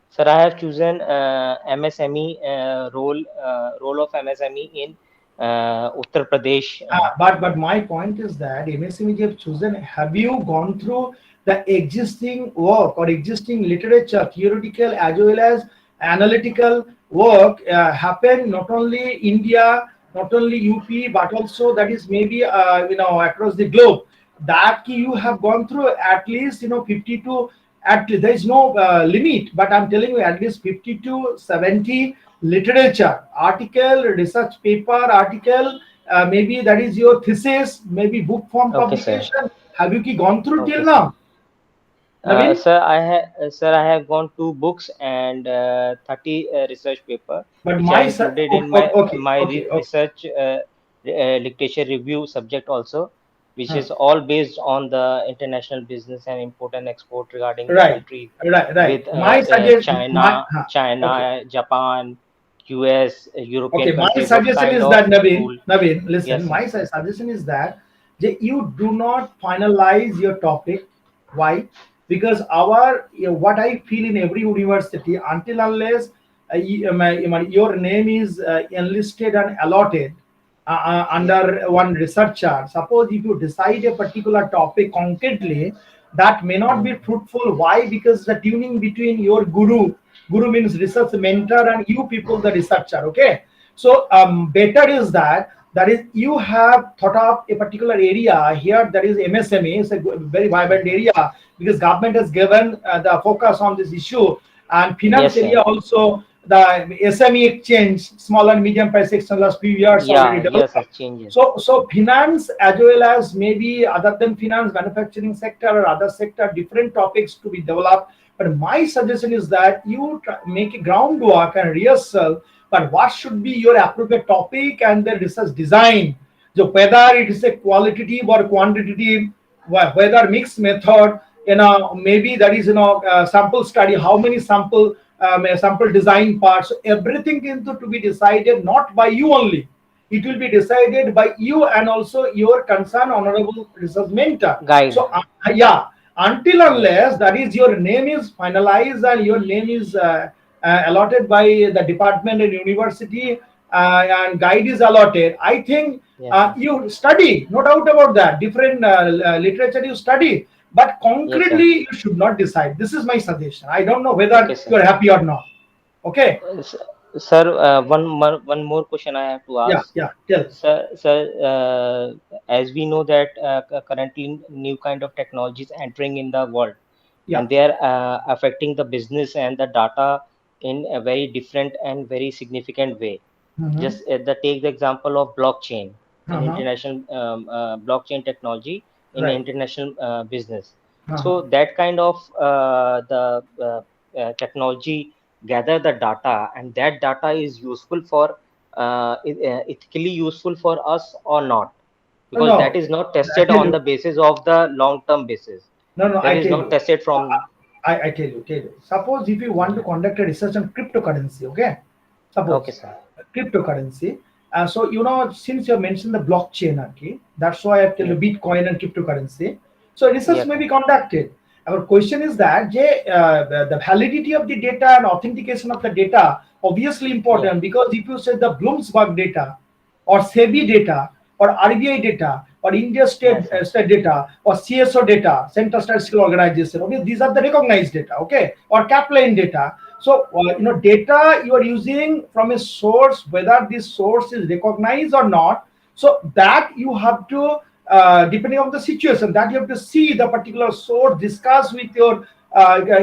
Sir, I have chosen MSME role of MSME in Uttar Pradesh. But my point is that MSME you have chosen. Have you gone through the existing work or existing literature, theoretical as well as analytical work happen not only India, not only UP, but also that is maybe across the globe. That you have gone through at least 50 to at least there is no limit, but I'm telling you at least 50 to 70 literature, article, research paper, article, maybe that is your thesis, maybe book form Okay, sir. publication. Have you gone through till Okay, sir. now, Naveen? Sir, I have gone 2 books and 30 research paper, But which I my included in okay, my okay, okay. research literature review subject also, which Huh. is all based on the international business and import and export regarding the Right, countries right. with My suggestion, okay. China, Japan, US, European Okay, my country. What suggestion kind is of that Naveen, rule? Naveen, listen. Yes, sir. My suggestion is that you do not finalize your topic. Why? Because what I feel in every university, until unless your name is enlisted and allotted Yes, sir. under one researcher. Suppose if you decide a particular topic concretely, that may not be Hmm. fruitful. Why? Because the tuning between your guru means research mentor, and you people the researcher. Okay, so better is that is you have thought of a particular area here, that is MSME is a very vibrant Mhm. area because government has given the focus on this issue, and finance Yes, sir. area also the SME exchange, small and medium price exchange, last few years already Yeah, developed. yes, sir. Changes. So finance as well as maybe other than finance, manufacturing sector or other sector, different topics to be developed. But my suggestion is that you make a groundwork and rehearsal. But what should be your appropriate topic and the research design? So whether it is a qualitative or quantitative, whether mixed method, maybe that is sample study, how many sample design parts. So everything is to be decided not by you only, it will be decided by you and also your concerned honorable research mentor. Guide. So yeah, until Yes, sir. unless that is your name is finalized and your name is allotted by the department and university, and guide is allotted, I think Yes, sir. you study, no doubt about that, different literature you study, but Yes, sir. concretely you should not decide. This is my suggestion. I don't know Okay, whether sir. you are happy or not. Okay. Sir, one more question I have to Yeah, ask. yeah, tell. Sir, as we know that currently new kind of technologies entering in the world, Yeah. and they are affecting the business and the data in a very different and very significant way. Mm-hmm. Just take the example of blockchain in Uh-huh. international blockchain technology in Right. international business. Uh-huh. So that kind of technology gather the data, and that data is useful for ethically useful for us or not, because that No, is not I tested tell on you. the basis of the long term basis. No, That I is tell not you. tested from. I tell you. Suppose if you want to Mhm. conduct a research on cryptocurrency, okay? Okay, Suppose sir. cryptocurrency. So since you mentioned the blockchain, okay, that's why I tell you Yes, Bitcoin and cryptocurrency. So research yes, may sir. be conducted. Our question is that the validity of the data and authentication of the data obviously Yeah, important, because if you say the Bloomberg data or SEBI data or RBI data or India yes, sir. state data or CSO data, Central Statistical Organization. Okay, these are the recognized data. Okay, or Kaplan data. So data you are using from a source, whether this source is recognized or not. So that you have to, depending on the situation, that you have to see the particular source, discuss with your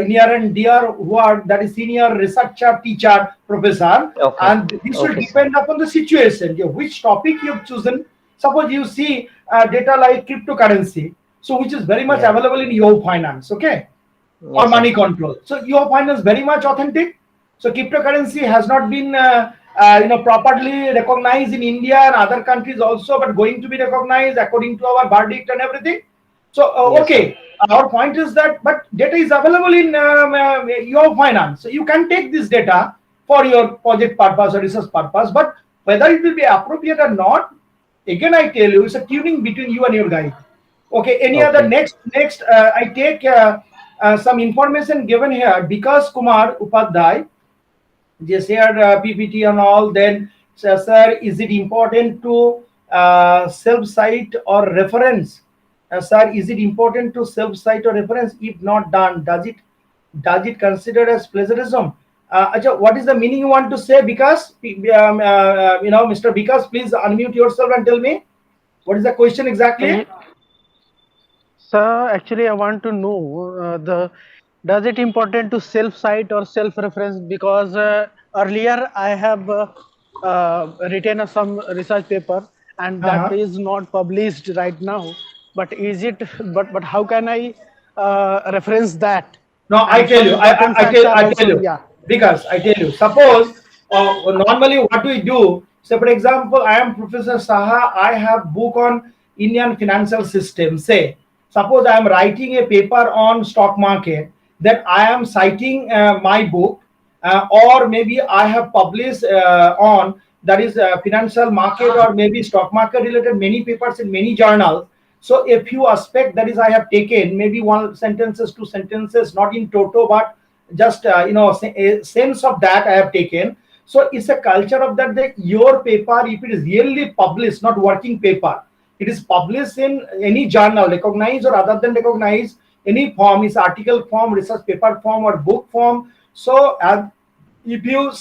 near and dear who are, that is senior researcher, teacher, professor, Okay. and this will Okay, sir. depend upon the situation, which topic you have chosen. Suppose you see data like cryptocurrency, so which is very much Yeah. available in Yahoo Finance, okay, or Yes, sir. money control. So Yahoo Finance very much authentic. So cryptocurrency has not been properly recognized in India and other countries also, but going to be recognized according to our verdict and everything. So Yes, sir. okay, our point is that, but data is available in your finance, so you can take this data for your project purpose or research purpose. But whether it will be appropriate or not, again I tell you, it's a tuning between you and your guide. Okay, any other Okay. next? I take some information given here. Vikas Kumar Upadhyay, they shared PPT and all. Then, sir, is it important to self-cite or reference? Sir, is it important to self-cite or reference? If not done, does it consider as plagiarism? Acha, what is the meaning you want to say? Because Mr. Vikas, please unmute yourself and tell me what is the question exactly. Ye- Sir, actually, I want to know the does it important to self-cite or self-reference? Because earlier I have written some research paper and that Uh-huh. is not published right now. But is it? But how can I reference that? No, I And tell some you, important facts are I tell also, you, yeah. because I tell you, suppose normally what we do. So, for example, I am Professor Saha. I have book on Indian financial system. Say, suppose I am writing a paper on stock market, then I am citing my book, or maybe I have published on, that is financial market or maybe stock market related many papers in many journals. So a few aspect, that is I have taken maybe one sentences, two sentences, not in toto, but just a sense of that I have taken. So it's a culture of that your paper, if it is really published, not working paper, it is published in any journal, recognized or other than recognized, any form, is article form, research paper form, or book form. So if you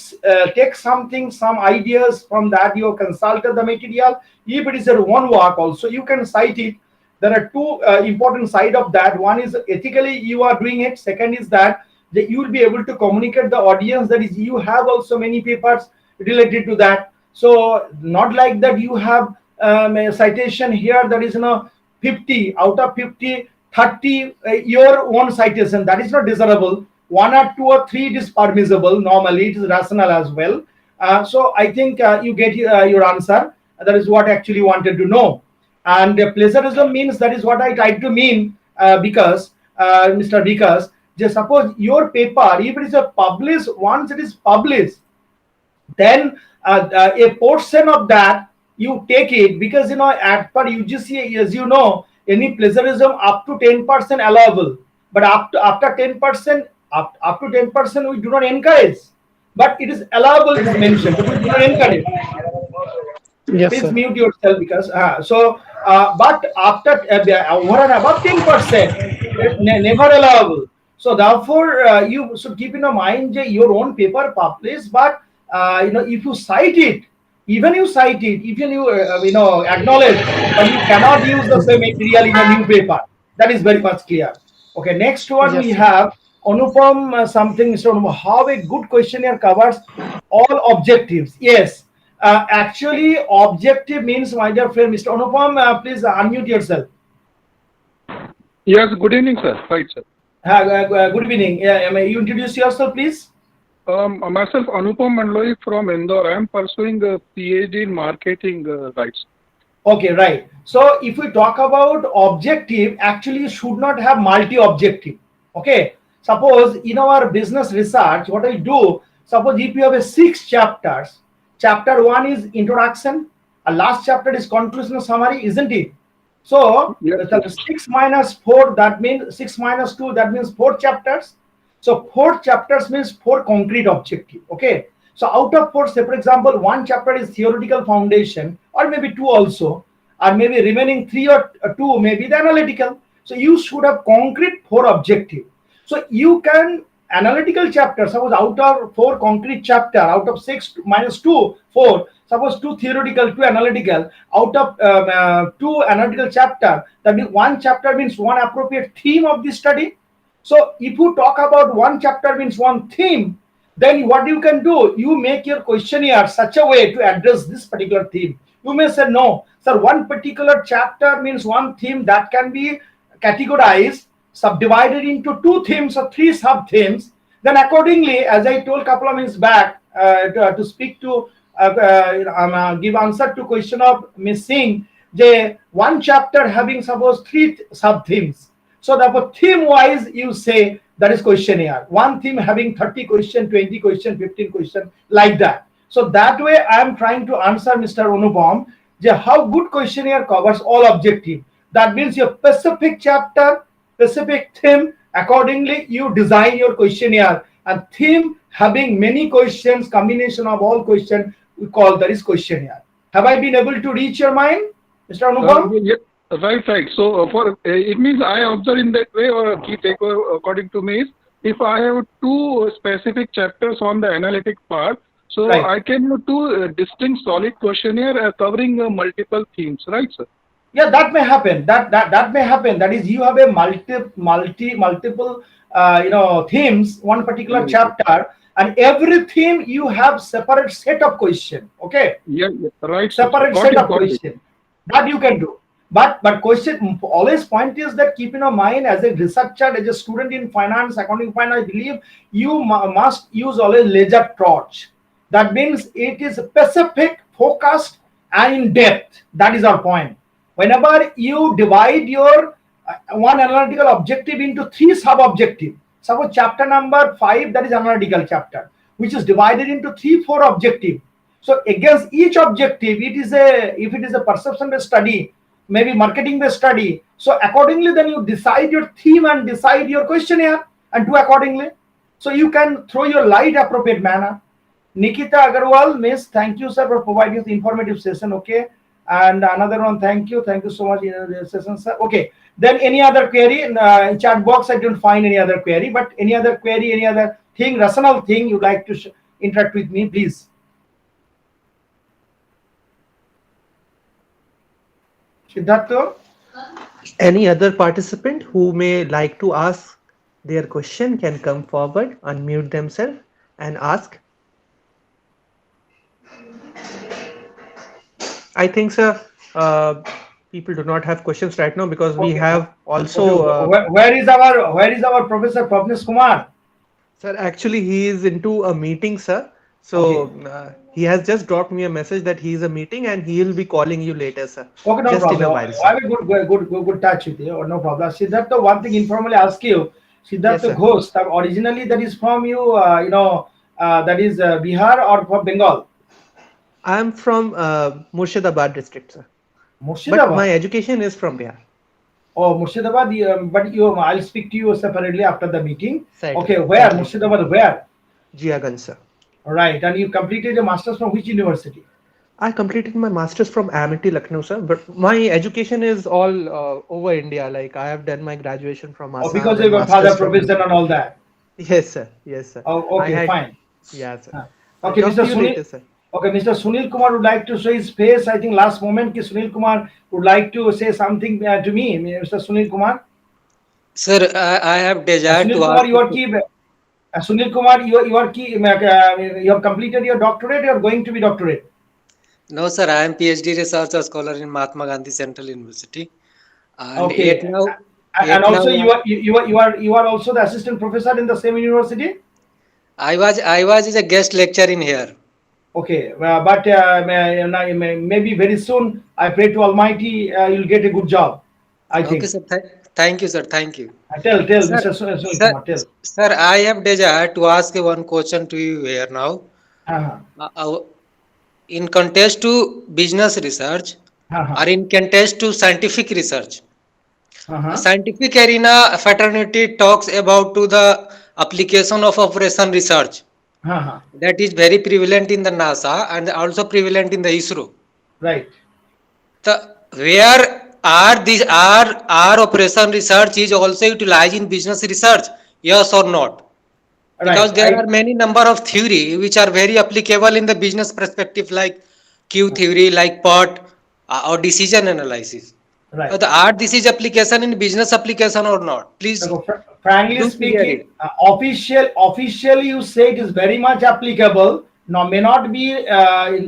take something, some ideas from that, you consulted the material. If it is your own work also, you can cite it. There are two important side of that. One is ethically you are doing it. Second is that you will be able to communicate the audience, that is you have also many papers related to that. So not like that you have a citation here, that is 50 out of 50, 30 your own citation, that is not desirable. One or two or three, it is permissible, normally it is rational as well. So I think you get your answer. That is what actually wanted to know. And plagiarism means, that is what I tried to mean, because Mr. Vikas, just suppose your paper, if it is a published, once it is published, then a portion of that you take it, because at per UGC, as you know, any plagiarism up to 10% allowable, but after 10%, up to 10% we do not encourage, but it is allowable, it is mentioned, but we do not encourage. Yes, Please sir. mute yourself, because but after over and above 10%, never allowable. So therefore you should keep in mind your own paper published, but if you cite it, even you cite it, even you acknowledge, but you cannot use the same material in a new paper. That is very much clear. Okay, next one we Yes, sir. have Anupam something. Mr. Anupam, how a good questionnaire covers all objectives. Yes, actually, objective means, my dear friend, Mr. Anupam, please unmute yourself. Yes, good evening, sir. Right, sir. Good evening. May you introduce yourself, please? Myself, Anupam Mandloi from Indore. I am pursuing a PhD in marketing rights. Okay, right. So if we talk about objective, actually you should not have multi-objective. Okay. Suppose in our business research, what I do, suppose if you have a 6 chapters, chapter 1 is introduction, a last chapter is conclusion summary, isn't it? So Yes, the 6 minus 4, that means 6 minus 2, that means 4 chapters. So 4 chapters means 4 concrete objective. Okay. So out of 4, say for example, 1 chapter is theoretical foundation, or maybe 2 also, or maybe remaining 3 or 2 maybe the analytical. So you should have concrete 4 objective. So you can analytical chapter, suppose out of 4 concrete chapter, out of 6 minus 2, 4, suppose 2 theoretical, 2 analytical, out of 2 analytical chapter, that means 1 chapter means 1 appropriate theme of the study. So if you talk about 1 chapter means 1 theme, then what you can do, you make your questionnaire such a way to address this particular theme. You may say, no, sir, 1 particular chapter means 1 theme that can be categorized, subdivided into 2 themes or 3 sub themes. Then accordingly, as I told a couple of minutes back, to speak to give answer to question of Miss Singh, the 1 chapter having suppose 3 sub themes. So therefore, theme wise, you say that is questionnaire. 1 theme having 30 question, 20 question, 15 question, like that. So that way, I am trying to answer Mr. Anupam, how good questionnaire covers all objective. That means your specific chapter, specific theme, accordingly you design your questionnaire. And theme having many questions, combination of all questions, we call that is questionnaire. Have I been able to reach your mind, Mr. Anupam? Yeah, right. So for it means I observe in that way, or key takeaway according to me is, if I have 2 specific chapters on the analytic part, so Right. I can do 2 distinct solid questionnaire covering multiple themes, right, sir? Yeah, that may happen. That may happen. That is, you have a multiple themes, 1 particular chapter, and every theme you have separate set of question. Okay, Yeah, right. Sir. separate Got set it, of got it. question that you can do. But question always point is that keep in your mind, as a researcher, as a student in finance, accounting, finance, I believe you must use always laser torch. That means it is specific, focused, and in depth. That is our point. Whenever you divide your 1 analytical objective into 3 sub-objective, suppose chapter number 5, that is analytical chapter, which is divided into 3, 4 objective. So against each objective, if it is a perception-based study, maybe marketing-based study. So accordingly, then you decide your theme and decide your questionnaire and do accordingly. So you can throw your light appropriate manner. Nikita Agarwal, Miss, thank you, sir, for providing the informative session. Okay. And another one, thank you so much in the session, sir. Okay, then any other query in chat box? I don't find any other query, but any other query, any other thing, rational thing you'd like to interact with me, please. Siddhartha? Any other participant who may like to ask their question can come forward, unmute themselves and ask. I think, sir, people do not have questions right now because we have also. Where is our Professor Prabhnesh Kumar? Sir, actually, he is into a meeting, sir. So he has just dropped me a message that he is a meeting and he will be calling you later, sir. Okay, no just problem. in a while, sir. I will good touch with you. No problem. Siddhartha, one thing informally ask you. Siddhartha Yes, sir. Ghosh, originally that is from you, that is Bihar or from Bengal? I am from Murshidabad district, sir. But Murshidabad. my education is from Bihar. Oh, Murshidabad, but I'll speak to you separately after the meeting. Right. Okay, where? Thank you. Murshidabad, where? Jiaganj, sir. All right, and you completed your master's from which university? I completed my master's from Amity, Lucknow, sir. But my education is all over India. Like I have done my graduation from Assam. Oh, because and of your master's father from professor and all that. Yes, sir. Yes, sir. Oh, okay, fine. Yeah, sir. Okay, I'll Mr. talk to you Sunil. later, sir. Okay, Mr. Sunil Kumar would like to show his face. I think last moment, Sunil Kumar would like to say something to me. Mr. Sunil Kumar. Sir, I have desire Sunil to Kumar, ask. you are key. Sunil Kumar, you are key. You have completed your doctorate. You are going to be doctorate. No, sir, I am PhD researcher scholar in Mahatma Gandhi Central University. And Okay. yet now, And also, you are also the assistant professor in the same university. I was as a guest lecturer in here. Okay, but maybe very soon, I pray to Almighty, you'll get a good job. I think. Okay, sir. Thank you, sir. Thank you. Tell, Sir, Mr. Sunil Kumar, tell. Sir, I have desire to ask one question to you here now. In contest to business research or in contest to scientific research. Scientific arena fraternity talks about to the application of operation research. That is very prevalent in the NASA and also prevalent in the ISRO. Right. Where our operation research is also utilized in business research? Yes or not? Because Right. there are many number of theory which are very applicable in the business perspective, like Q theory, like POT, or decision analysis. Right. Are this is application in business application or not? Please So, frankly do clear speaking, it. officially you say it is very much applicable. Now, may not be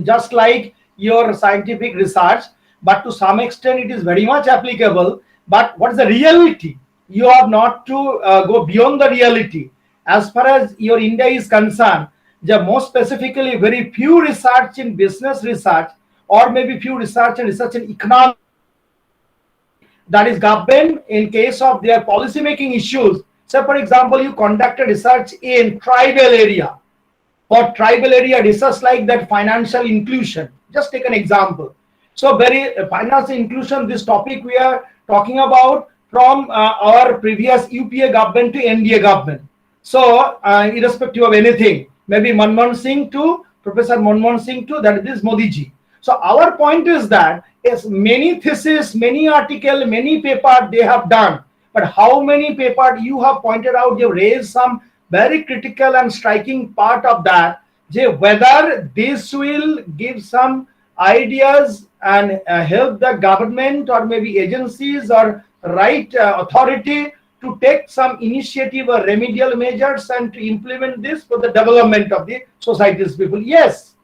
just like your scientific research, but to some extent it is very much applicable. But what is the reality? You have not to go beyond the reality. As far as your India is concerned, the most specifically very few research in business research, or maybe few research in economics, that is government in case of their policy making issues. So for example, you conduct a research in tribal area, for tribal area research like that, financial inclusion, just take an example. So very financial inclusion, this topic we are talking about from our previous UPA government to NDA government. So irrespective of anything, maybe Manmohan Singh to Professor Manmohan Singh to that is Modi ji. So our point is that yes, many thesis, many article, many paper they have done, but how many paper you have pointed out, you raised some very critical and striking part of that, whether this will give some ideas and help the government or maybe agencies or right authority to take some initiative or remedial measures and to implement this for the development of the society's people. Yes,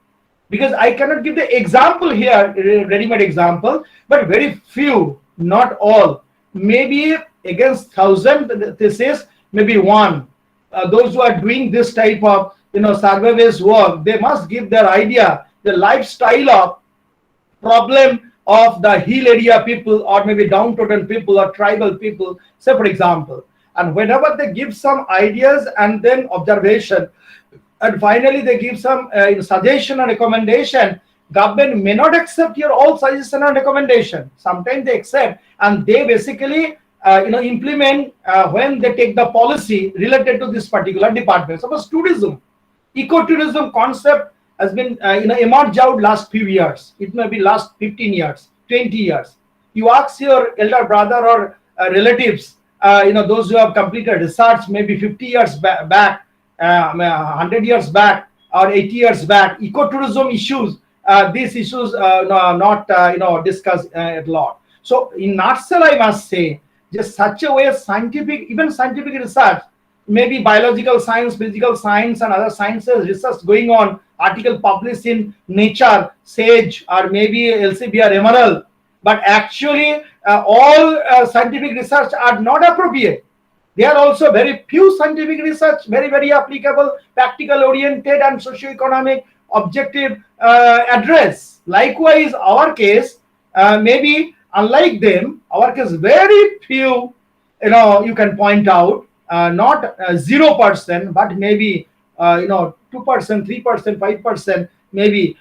because I cannot give the example here, ready-made example, but very few, not all. Maybe against 1,000 thesis, maybe one. Those who are doing this type of survey-based work, they must give their idea, the lifestyle of problem of the hill area people or maybe downtrodden people or tribal people, say for example. And whenever they give some ideas and then observation, and finally they give some suggestion or recommendation, government may not accept your all suggestion and recommendation. Sometimes they accept and they basically implement when they take the policy related to this particular department. Suppose tourism, ecotourism concept has been emerged out last few years. It may be last 15 years, 20 years. You ask your elder brother or relatives, those who have completed research maybe 50 years back, 100 years back or 80 years back, ecotourism issues, these issues not discussed a lot. So in nutshell, I must say, just such a way scientific, even scientific research, maybe biological science, physical science and other sciences research going on, article published in Nature, Sage or maybe LCB or Emerald, but actually all scientific research are not appropriate. There are also very few scientific research, very applicable, practical oriented and socio-economic objective address. Likewise, our case, maybe unlike them, our case very few, you can point out, not 0%, but maybe 2%, 3%, 5%, maybe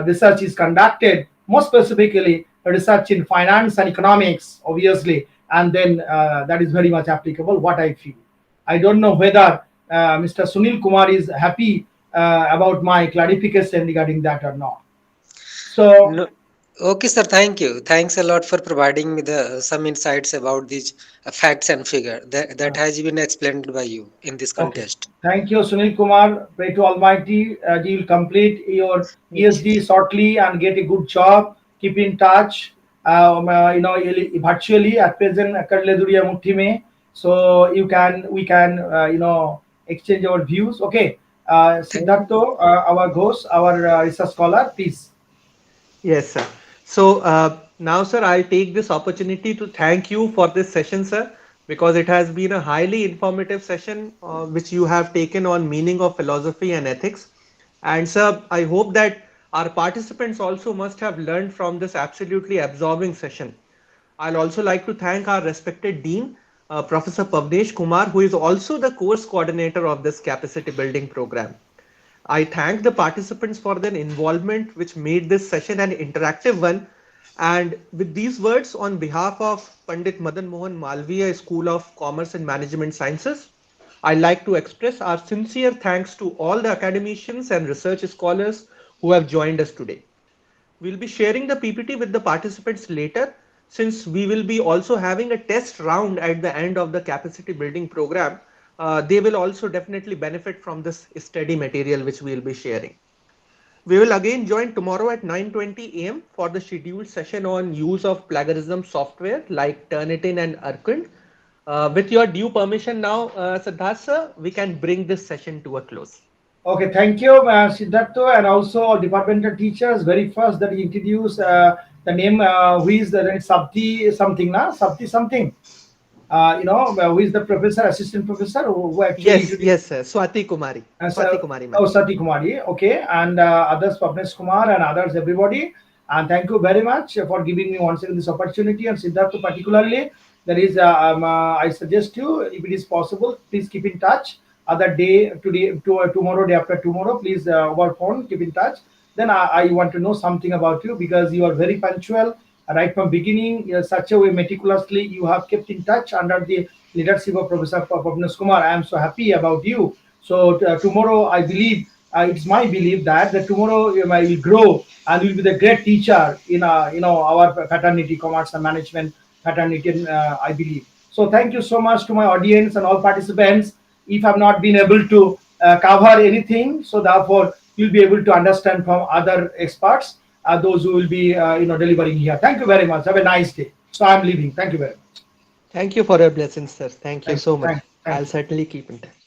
research is conducted, more specifically research in finance and economics, obviously, and then that is very much applicable, what I feel. I don't know whether Mr. Sunil Kumar is happy about my clarification regarding that or not. So No. Okay, sir. Thank you. Thanks a lot for providing me some insights about these facts and figure that has been explained by you in this contest. Thank you, Sunil Kumar. Pray to Almighty, you will complete your PhD shortly and get a good job. Keep in touch. Virtually at present, Karle Duriya Muthi mein. So we can exchange our views. Okay, Siddhartha, our host, our research scholar, please. Yes, sir. So now, sir, I'll take this opportunity to thank you for this session, sir, because it has been a highly informative session which you have taken on meaning of philosophy and ethics. And sir, I hope that our participants also must have learned from this absolutely absorbing session. I'll also like to thank our respected Dean, Professor Pavnesh Kumar, who is also the course coordinator of this capacity building program. I thank the participants for their involvement, which made this session an interactive one. And with these words, on behalf of Pandit Madan Mohan Malviya School of Commerce and Management Sciences, I'd like to express our sincere thanks to all the academicians and research scholars who have joined us today. We'll be sharing the PPT with the participants later, since we will be also having a test round at the end of the capacity building program, they will also definitely benefit from this study material which we will be sharing. We will again join tomorrow at 9:20 a.m. for the scheduled session on use of plagiarism software like Turnitin and Urquell. With your due permission now, Siddharth sir, we can bring this session to a close. Okay, thank you, Siddhartha, and also departmental teachers. Very first that you introduce the name, who is the Sabti something, na? Sabti something. Who is the professor, assistant professor, who actually yes, sir. Swati Kumari. Swati Kumari. Oh, Swati Kumari. Okay, and others, Papnesh Kumar and others, everybody. And thank you very much for giving me once again this opportunity. And Siddhartha particularly, there is, I suggest you, if it is possible, please keep in touch. Other day, today, tomorrow, day after tomorrow, please over phone, keep in touch. Then I want to know something about you, because you are very punctual right from beginning. Such a way meticulously you have kept in touch under the leadership of Professor Papnesh Kumar. I am so happy about you. So tomorrow, I believe, it's my belief that tomorrow you will grow and will be the great teacher in our fraternity, commerce and management fraternity, I believe. So thank you so much to my audience and all participants. If I've not been able to cover anything, so therefore you'll be able to understand from other experts, those who will be delivering here. Thank you very much. Have a nice day. So I'm leaving. Thank you very much. Thank you for your blessings, sir. Thank you so much. Thank you. I'll certainly keep in touch.